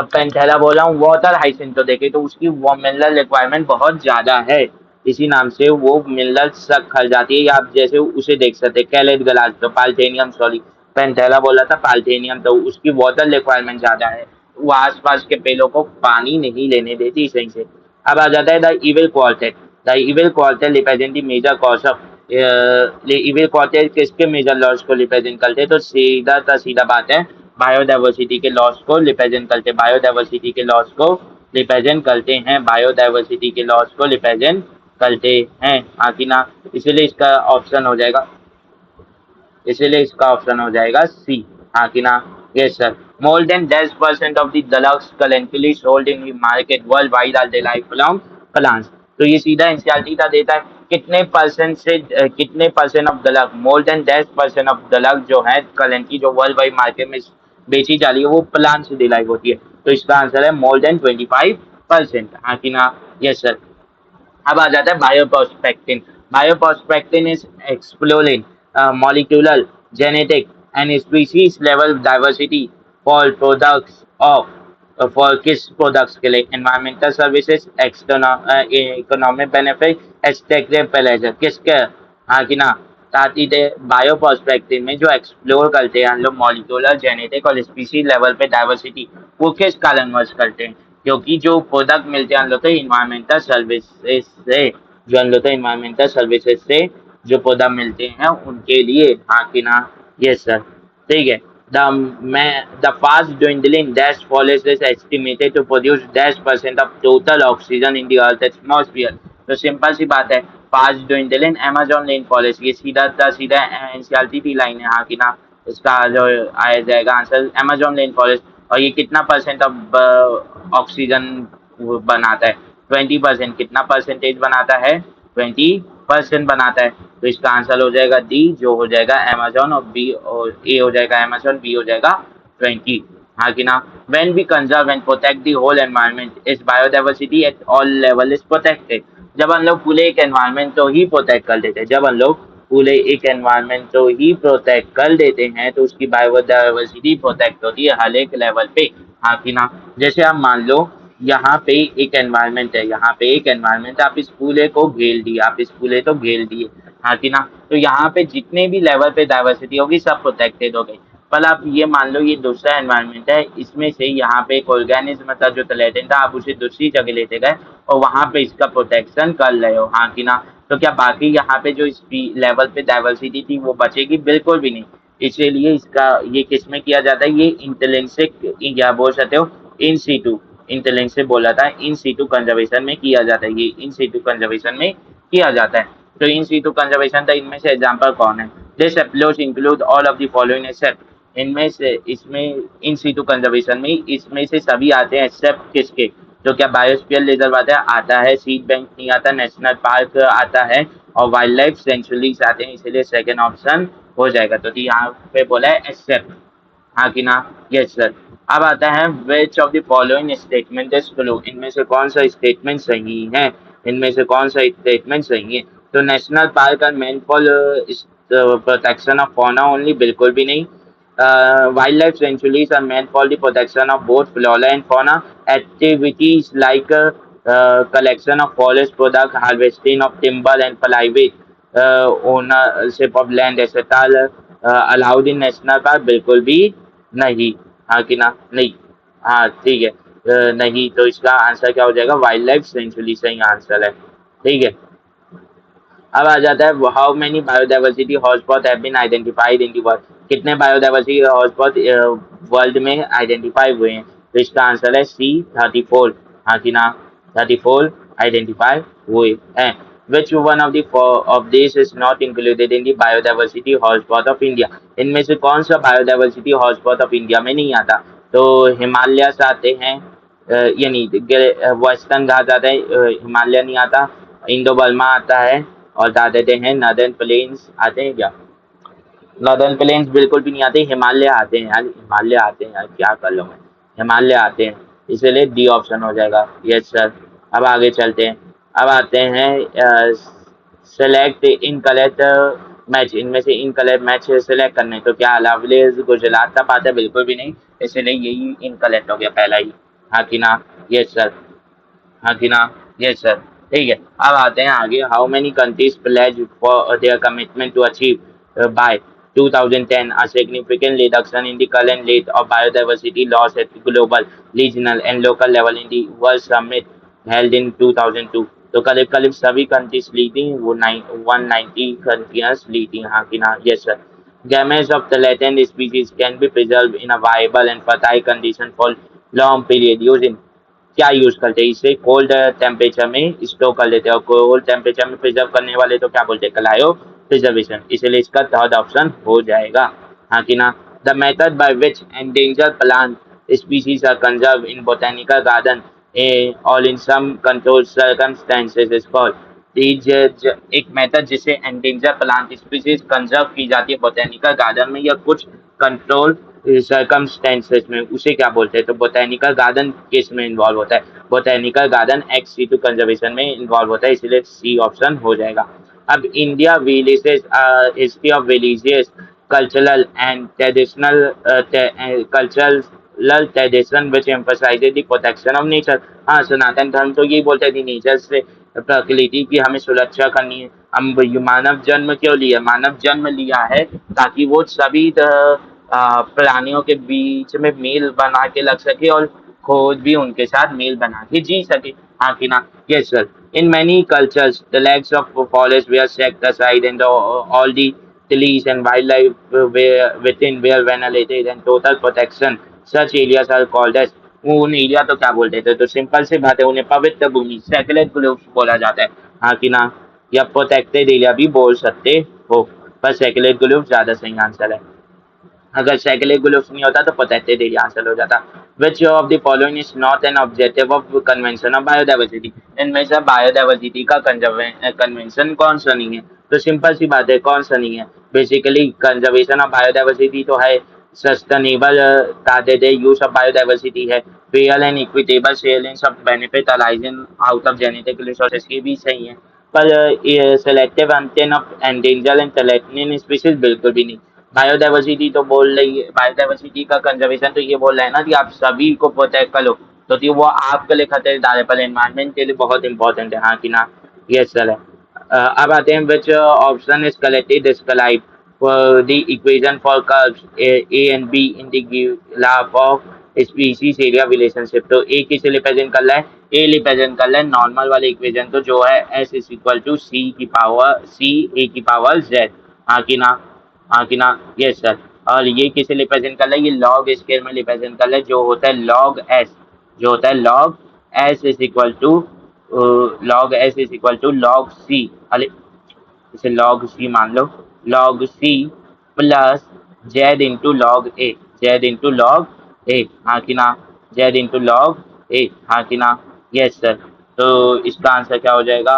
पेंथेला बोल रहा हूँ, वाटर हाइसिंथ तो देखे तो उसकी वो मिनरल रिक्वायरमेंट बहुत ज्यादा है, इसी नाम से वो मिनरल सब खल जाती है, या आप जैसे उसे देख सकते हैं कैलेट गलास, तो पाल्थेनियम, सॉरी पेंथेला बोला था, पाल्थेनियम, तो उसकी वाटर रिक्वायरमेंट ज्यादा है, वो आसपास के पेड़ों को पानी नहीं लेने देती सही से। अब आ जाता है the evil quartet, the evil quartet represent the major cause of, evil quartet किसके मेजर लॉस को रिप्रेजेंट करते हैं? तो सीधा बात है, बायोडाइवर्सिटी के लॉस को रिप्रेजेंट करते हैं, बायोडाइवर्सिटी के लॉस को रिप्रेजेंट करते हैं, बायोडाइवर्सिटी के लॉस को रिप्रेजेंट करते हैं, हाँ कि ना? इसीलिए इसका ऑप्शन हो जाएगा, इसीलिए इसका ऑप्शन हो जाएगा सी, हाँ कि ना? Yes sir. More than 10% of the drugs currently sold in market world wide are derived from plants, तो ये सीधा एनसीईआरटी का देता है कितने परसेंट से, कितने percent of drug, more than 10% of drug जो है करेंटली जो वर्ल्ड वाइड मार्केट में बेची जा रही है वो प्लांट से डिराइव होती है, तो इसका आंसर है मोर देन 25%, हाँ कि ना? Yes sir. अब आ जाता है bioprospecting, bioprospecting is exploring molecular, genetic and species level diversity for products of, for किस प्रोडक्ट्स के लिए? Environmental services, economic benefit, extractive pleasure, किसके? हाँ कि ना? ताकि बायो पर्सपेक्टिव में जो एक्सप्लोर करते हैं हम लोग मॉलिक्यूलर, जेनेटिक और स्पीसीज लेवल पे डाइवर्सिटी, वो किस कारणवश करते हैं? क्योंकि जो प्रोडक्ट मिलते हैं हम लोग को इन्वायरमेंटल सर्विसेज से, जो हम लोग को इन्वायरमेंटल सर्विसेज से जो पौधा मिलते हैं उनके लिए, हाँ कि ना? यस सर, ठीक है। The fast dwindling dash forest is estimated to produce dash percent of total oxygen in the earth atmosphere, तो सिंपल सी बात है, fast dwindling amazon rain forest, ये सीधा एनसीईआरटी की लाइन है, हाँ कि ना? इसका जो आया जाएगा आंसर amazon रेन फॉरेस्ट, और ये कितना परसेंट ऑफ ऑक्सीजन बनाता है? 20%, कितना परसेंटेज बनाता है? 20% बनाता है, तो इसका आंसर हो जाएगा डी, जो हो जाएगा अमेजोन, और बी और ए हो जाएगा अमेजोन, बी हो जाएगा 20, हाँ कि ना? When we conserve and protect the whole environment is biodiversity at all level is protected, जब हम लोग पूरे एक एनवायरनमेंट को ही प्रोटेक्ट कर देते हैं, जब हम लोग पूरे एक एनवायरनमेंट को ही प्रोटेक्ट कर देते हैं तो उसकी बायोडाइवर्सिटी प्रोटेक्ट होती है हर एक लेवल पे, हाँ कि ना? जैसे आप मान लो यहाँ पे एक एनवायरनमेंट है, यहाँ पे एक एनवायरनमेंट, आप इस पूरे को घेर दिए, आप इस पूरे को घेर दिए, हाँ कि ना? तो यहाँ पे जितने भी लेवल पे डाइवर्सिटी होगी सब प्रोटेक्टेड हो गई। पर आप ये मान लो ये दूसरा एनवायरनमेंट है, इसमें से यहाँ पे एक ऑर्गेनिज्म था जो टलेटेंट था, आप उसे दूसरी जगह लेते गए और वहाँ पे इसका प्रोटेक्शन कर रहे हो, हाँ कि ना? तो क्या बाकी यहाँ पे जो इस लेवल पे डाइवर्सिटी थी वो बचेगी? बिल्कुल भी नहीं। इसीलिए इसका ये किस में किया जाता है? ये इंटेलेंसिक, या बोल सकते हो इन सीटू, इंटेलेंस से बोला था इन सीटू कंजर्वेशन में किया जाता है, ये इन सीटू कंजर्वेशन में किया जाता है। तो इन सीटू कंजर्वेशन था, इनमें से एग्जांपल कौन है? This approach include all of the following except, इनमें से इसमें इन सीटू कंजर्वेशन में इसमें से सभी आते हैं एक्सेप्ट किसके, तो क्या बायोस्फीयर रिजर्व आता है, सीड बैंक नहीं आता, नेशनल पार्क आता है और वाइल्ड लाइफ सेंचुरीज आते हैं, इसलिए सेकंड ऑप्शन हो जाएगा। तो यहाँ पे बोला है एक्सेप्ट, हाँ कि ना, यस सर। अब आता है which of the following statement is true, इनमें से कौन सा स्टेटमेंट सही है, इनमें से कौन सा स्टेटमेंट सही है। तो national park and meant for protection of fauna only, बिल्कुल भी नहीं। Wildlife sanctuaries are meant for the protection of both flora and fauna, activities like collection of forest product, harvesting of timber and plywood, ownership of land etc. Allowed in national park, बिल्कुल भी नहीं, हाँ कि ना, नहीं, हाँ ठीक है, नहीं, तो इसका आंसर क्या हो जाएगा, वाइल्ड लाइफ सेंचुरी सही आंसर है, ठीक है। अब आ जाता है how many biodiversity hotspot have been identified in the world, कितने बायोडाइवर्सिटी हॉटस्पॉट वर्ल्ड में आइडेंटिफाई हुए हैं, तो इसका आंसर है सी 34, हाँ कि ना, 34 आइडेंटिफाई हुए हैं। Which one of the of these is not included in the biodiversity hotspot of India? इनमें से कौन सा बायोडाइवर्सिटी हॉटस्पॉट ऑफ इंडिया में नहीं आता, तो हिमालयस आते हैं, यानी वेस्टर्न घाट आता है, हिमालय नहीं आता, इंडो बर्मा आता है, और बता देते हैं नॉर्दर्न प्लेन्स आते हैं क्या, नॉर्दर्न प्लेन्स बिल्कुल भी नहीं आते, हिमालय आते हैं यार, हिमालय आते हैं यार, क्या कर लो मैं, हिमालय आते हैं, इसलिए डी ऑप्शन हो जाएगा, यस सर। अब आगे चलते हैं, अब आते हैं सेलेक्ट इन कलेक्ट मैच, इनमें से इन कलेक्ट मैच सेलेक्ट करने, तो क्या अलावलेज गुजरात का पाता है, बिल्कुल भी नहीं, इसलिए यही इन कलेक्ट हो गया पहला ही, हाँ कि ना, यस सर, हाँ कि ना, यस सर, ठीक है। अब आते हैं आगे, how many countries pledge for their commitment to achieve by 2010 a significant reduction in the current rate of biodiversity loss at global, regional and local level in the World Summit held in 2002, तो करीब करीब सभी countries ली थी, वो 190 कंट्रियाज ली थी, हाँ कि ना, yes sir. Gametes of the latent species can be preserved in a viable and fertile condition for long period using, क्या यूज करते हैं इसे, कोल्ड टेम्परेचर में स्टोर कर लेते हैं, और कोल्ड टेम्परेचर में प्रिजर्व करने वाले तो क्या बोलते हैं, क्रायो प्रिजर्वेशन, इसलिए इसका थर्ड ऑप्शन हो जाएगा, हाँ कि ना। The method by which endanger plant species are conserve in botanical garden और in some control circumstances is called, एक मेथड जिसे एंडेंजर प्लांट स्पीसीज कंजर्व की जाती है बोटेनिकल गार्डन में या कुछ कंट्रोल सर्कमस्टेंसेस में, उसे क्या बोलते हैं, तो बोटेनिकल गार्डन किस में इन्वॉल्व होता है, botanical garden ex situ conservation में इन्वॉल्व होता है, इसलिए सी ऑप्शन हो जाएगा। अब India villages history of villages cultural and traditional cultural tradition which emphasizes the protection of nature, हाँ सनातन धर्म तो यही बोलते हैं नेचर से, प्रकृति की हमें सुरक्षा करनी है। हम मानव जन्म क्यों लिया, मानव जन्म लिया है ताकि वो सभी प्राणियों के बीच में मेल बना के रख सके और खुद भी उनके साथ मेल बना के जी सके, हाँ कि ना, yes sir. In many cultures the legs of forest were set aside and all the trees and wildlife within were venerated and total protection, such areas are called as, उन एरिया तो क्या बोलते थे, तो सिंपल सी बात है, उन्हें पवित्र भूमि सेक्रेड ग्रुप्स बोला जाता है, हाँ कि ना, या प्रोटेक्टेड एरिया भी बोल सकते हो, पर सेक्रेड ग्रुप ज्यादा सही आंसर है, अगर साइक्लिक ग्लूस नहीं होता तो प्रोटेक्टेड एरिया आंसर हो जाता। विच of the following is not an objective of convention of biodiversity, इनमें से बायोडाइवर्सिटी का कन्वेंशन कौन सा नहीं है, तो सिंपल सी बात है कौन सा नहीं है, बेसिकली कंजर्वेशन ऑफ बायोडाइवर्सिटी तो है, सस्टेनेबल का दे यूज ऑफ बायोडाइवर्सिटी है, fair and equitable sharing of benefit arising out of genetic resources, ये भी सही है, पर सेलेक्टिव अंटेन of endanger and threatening species बिल्कुल भी नहीं। बायोडाइवर्सिटी तो बोल रही है, बायोडाइवर्सिटी का कंजर्वेशन तो ये बोल रहा है ना कि आप सभी को प्रोटेक्ट करो, तो वो आपके लिए खतरे पर एनवायरमेंट के लिए बहुत इंपॉर्टेंट है, हाँ कि ना, यस सर है। अब आते हैं which option is correctly describe the equation for curves A and be in the graph of species area relationship, तो ए किसे रिप्रेजेंट कर रहा है, ए रिप्रेजेंट कर रहा है नॉर्मल वाले इक्वेशन, तो जो है एस इज इक्वल टू सी की पावर सी ए की पावर जेड, हाँ कि ना, हाँ कि ना, यस सर। और ये किसे रिप्रेजेंट कर रहा है, ये लॉग स्केल में रिप्रेजेंट कर रहा है, जो होता है लॉग एस, जो होता है log S is equal to log S is equal to log C, अरे इसे लॉग सी मान लो, log C plus Z into log A, Z into log A, हाँ कि ना, Z into log A, हाँ कि ना, यस सर। तो इसका आंसर क्या हो जाएगा,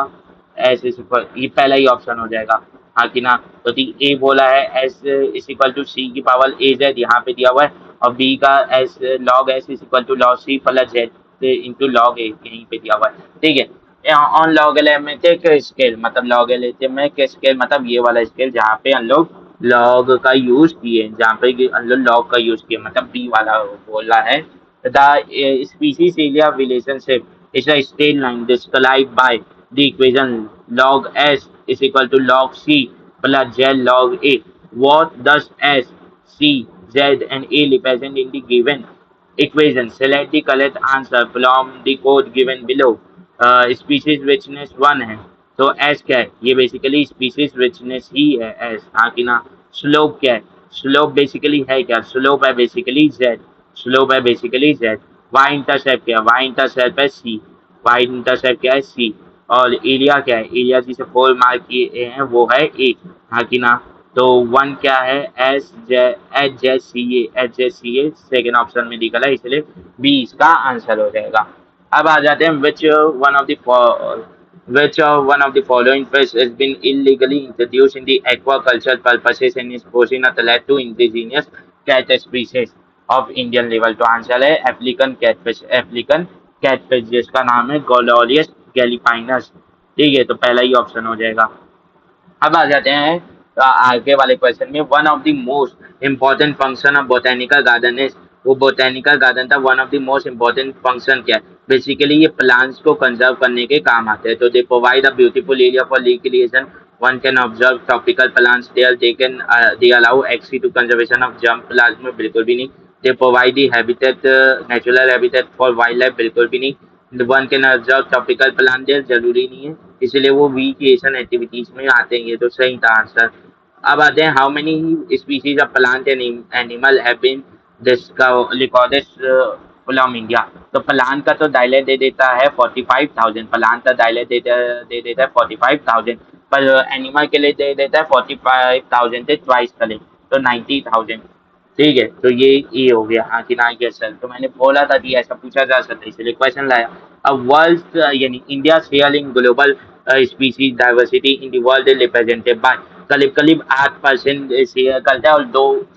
एस इज इक्वल, ये पहला ही ऑप्शन हो जाएगा, हाँ कि ना। तो ए बोला है एस इज इक्वल टू सी की पावर ए जेड, यहाँ पे दिया हुआ है, और बी का S log S is equal to log C plus Z into log A यहीं पे दिया हुआ है, ठीक है। ऑन लॉगरिथमिक स्केल, मतलब लॉगरिथमिक स्केल मतलब ये वाला स्केल जहाँ पे हम लोग लॉग का यूज किए, जहाँ पे हम लोग लॉग का यूज किए, मतलब बी वाला बोला है। The species area relationship is a straight line described by the equation log S is equal to log C plus Z log A. What does S, C, Z and A represent in the given equation? Select the correct answer from the code given below. Species richness 1 है, तो S क्या है, ये basically species richness ही है S, हाँ कि ना। Slope क्या है, स्लोप बेसिकली है क्या, स्लोप है बेसिकली जेड, स्लोप है बेसिकली जेड। वाई इंटरसेप्ट क्या है, वाई इंटरसेप्ट है सी, वाई इंटरसेप्ट क्या है सी। और एरिया क्या है, एरिया जिसे 4 मार्क किए हैं वो है ए, हाँ कि ना। तो 1 क्या है, एच जे सी ए सेकेंड ऑप्शन में निकला है, इसलिए बी इसका आंसर हो जाएगा। अब आ जाते हैं which one of the following fish has been illegally introduced in the aquaculture purposes and is posing a threat to indigenous cat species of Indian level। तो आंसर है एफ्रिकन कैटफिश, एफ्रिकन कैटफिश जिसका नाम है गोलोरियस गैलिपाइनस, ठीक है। तो पहला ही option हो जाएगा। अब आ जाते हैं आगे वाले क्वेश्चन में, one of the most important function of botanical garden is, वो बोटेनिकल गार्डन था, one of the most important function क्या है, बेसिकली ये प्लांट्स को कंजर्व करने के काम आते हैं। तो they provide a beautiful area for recreation, one can observe tropical plants there, they allow access to conservation of jump plants में बिल्कुल भी नहीं। they provide the habitat natural habitat for wildlife बिल्कुल भी नहीं। one can observe tropical plant there जरूरी नहीं है, इसलिए वो रिक्रिएशन एक्टिविटीज में आते हैं, ये तो सही था आंसर। अब आते हैं, how many species of plant and animal have been recorded from India. तो प्लांट का तो डायलेट दे देता है 45,000, प्लांट का डायलेट दे देता है 45,000, पर एनिमल के लिए दे देता है 45,000 से ट्वाइस का ले, तो 90,000, ठीक है। तो ये हो गया, हाँ कि ना, ये सर। तो मैंने बोला था कि ऐसा पूछा जा सकता है, इसलिए क्वेश्चन लाया। अब वर्ल्ड यानी India share in global species diversity in the world represented by, करीब करीब 8% शेयर करता है, और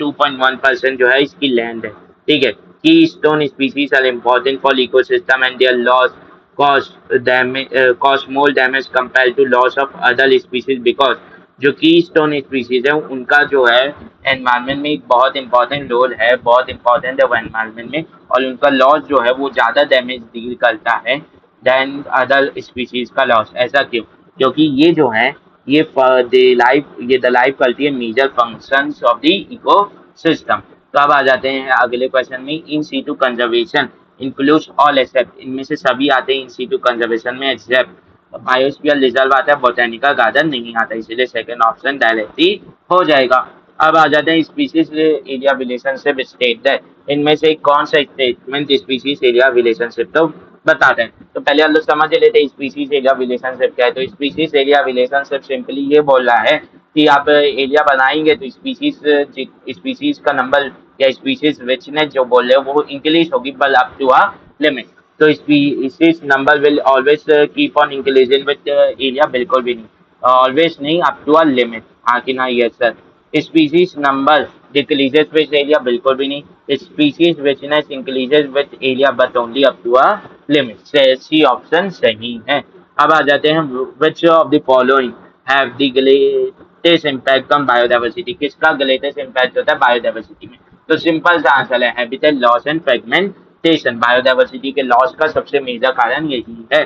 2.1% जो है इसकी लैंड है, ठीक है। Keystone species are important for ecosystem and their loss cause more damage compared to loss of other species because जो की स्टोन स्पीसीज है उनका जो है एनवायरमेंट में एक बहुत इंपॉर्टेंट रोल है, बहुत इंपॉर्टेंट है वो एनवायरमेंट में, और उनका लॉस जो है वो ज़्यादा डैमेज डील करता है देन अदर स्पीसीज का लॉस। ऐसा क्यों, क्योंकि ये जो है ये द लाइफ करती है major functions of the ecosystem. तो अब आ जाते हैं अगले क्वेश्चन में, in situ conservation includes all except, इनमें से सभी आते हैं इन सीटू कंजर्वेशन में एक्सेप्ट बायोस्फीयर रिजर्व आता है, बोटेनिकल गार्डन नहीं आता, इसीलिए सेकंड ऑप्शन डायरेक्टली हो जाएगा। अब आ जाते हैं स्पीसीज एरिया रिलेशनशिप स्टेट है, इनमें से कौन सा स्टेटमेंट स्पीसीज एरिया रिलेशनशिप तो बताते हैं। तो पहले हम लोग समझ लेते हैं स्पीसीज एरिया रिलेशनशिप क्या है। तो स्पीसीज एरिया रिलेशनशिप सिंपली ये बोल रहा है कि आप एरिया बनाएंगे तो स्पीसीज का नंबर या स्पीसीज रिचनेस जो बोल रहे हो वो इंक्रीज होगी, बल अप टू अ लिमिट। तो species number will always keep on increasing with area, बिल्कुल भी नहीं, ऑलवेज नहीं, अप टू अ लिमिट, हाँ कि ना, yes sir. Species number decreases with area, बिल्कुल भी नहीं, species richness increases with area but only up to a limit, C option सही है। अब आ जाते हैं, which of the following have the greatest impact on biodiversity, किसका ग्रेटेस्ट इम्पैक्ट होता है बायोडाइवर्सिटी में। तो सिंपल सा आंसर है habitat loss and fragmentation, biodiversity के लॉस का सबसे मेजर कारण यही है।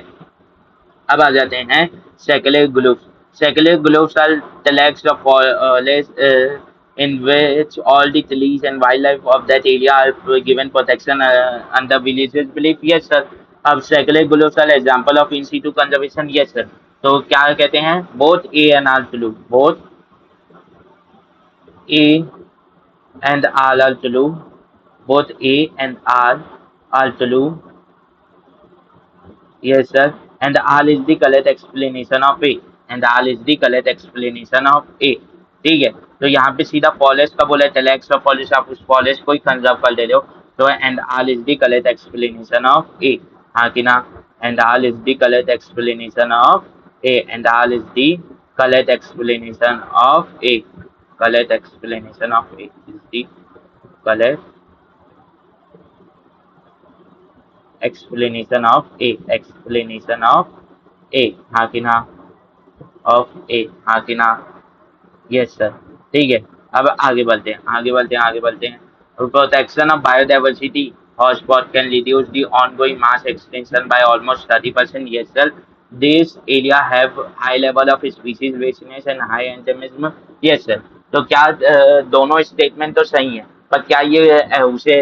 अब आ जाते हैं secular groups, secular groups are telex of forest in which all the trees and wildlife of that area are given protection under villages belief, yes sir। अब secular groups are example of in situ conservation, yes sir। तो क्या कहते हैं, both A and R true, both A and R are true, both A and R are true, yes sir। And R is the correct explanation of A, and R is the correct explanation of A। ठीक है। तो यहाँ पे सीधा polish का बोला है, चले एक्स्ट्रा पॉलिश, आप उस पॉलिश को ही कंजर्व कर दे रहे हो। तो and all is the correct explanation of A, हाँ कि ना। And all is the correct explanation of A, and all is the correct explanation of A, correct explanation of A is the correct explanation of A, explanation of A, हाँ कि ना, of A, हाँ कि ना, yes sir. ठीक है, अब आगे बढ़ते हैं, आगे बढ़ते हैं। Protection of biodiversity hotspot can reduce the ongoing mass extension by almost 30%, yes sir. This area have high level of species richness and high endemism, yes sir. तो क्या दोनों स्टेटमेंट तो सही है, पर क्या ये उसे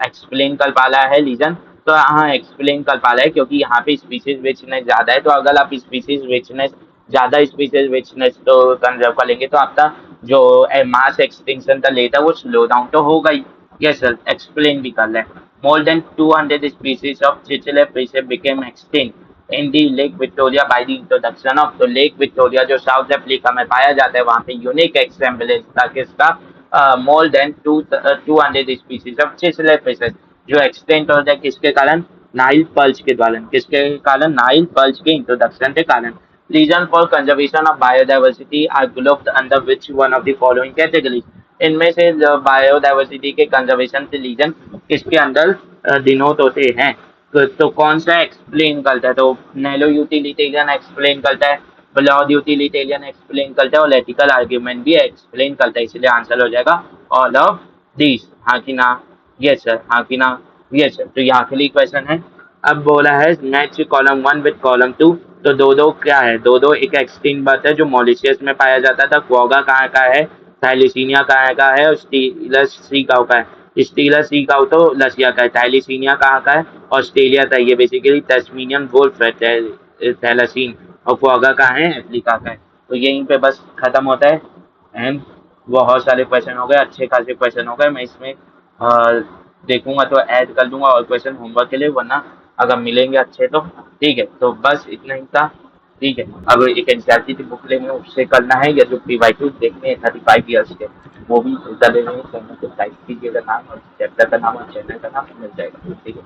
एक्सप्लेन कर पा रहा है रीजन? तो हाँ, एक्सप्लेन कर पा रहा है, क्योंकि यहाँ पे स्पीशीज richness ज्यादा है। तो अगर आप स्पीशीज richness ज्यादा स्पीशीज richness तो कंजर्व कर लेंगे, तो आपका जो मास एक्सटिंक्शन का लेट है वो स्लो डाउन तो होगा ही। यस सर, एक्सप्लेन भी कर लें। More than 200 species of cichlid fish became extinct in the lake Victoria by the introduction of, तो लेक विक्टोरिया जो साउथ अफ्रीका में पाया जाता है, वहाँ पे यूनिक एक्सेम्बलेज था किसका? More than 200 species of cichlid fishes जो एक्सटेंट हो जाए, किसके कारण? नाइल पर्च के कारण। किसके कारण? नाइल पर्च के इंट्रोडक्शन के कारण। Reason for conservation of biodiversity are grouped under which one of the following categories, इनमें से बायोडाइवर्सिटी के कंजर्वेशन से रीजन किसके अंदर डिनोट होते हैं? तो कौन सा एक्सप्लेन करता है? तो नैलो यूटिलिटेरियन एक्सप्लेन करता है, ब्रॉड यूटिलिटेरियन एक्सप्लेन करता है, और एथिकल आर्ग्यूमेंट भी एक्सप्लेन करता है। इसलिए आंसर हो जाएगा ऑल ऑफ दिस, हाँ कि ना, यस सर, हाँ कि ना, यस सर। तो ये आखिरी क्वेश्चन है। अब बोला है मैच कॉलम 1 विद कॉलम 2, तो दो दो क्या है? दो दो एक एक्सटिंक्ट बर्ड है जो मॉरिशस में पाया जाता था, क्वोगा कहाँ का है, थैलीसीनिया कहाँ का है, और स्टीलस सी काउ का है। स्टीलस सी काउ तो रसिया का है, थैलीसीनिया कहाँ का है? ऑस्ट्रेलिया का। ये बेसिकली तस्मीनियन वुल्फ है, थैलासीन, और क्वोगा कहाँ है? अफ्रीका का है। तो यहीं पे बस खत्म होता है। एंड बहुत सारे क्वेश्चन हो गए, अच्छे खासे क्वेश्चन हो गए। मैं इसमें देखूंगा तो ऐड कर दूंगा और क्वेश्चन होमवर्क के लिए, वरना अगर मिलेंगे अच्छे तो ठीक है। तो बस इतना ही था, ठीक है। अब एक एनसीईआरटी की बुक लेनी है, उससे करना है, या जो पीवाईक्यू देखने हैं 35 ईयर्स के, वो भी उधर लेने हैं। चैनल को टाइप कीजिएगा नाम और चैप्टर का नाम और चैनल का नाम, मिल जाएगा, ठीक है।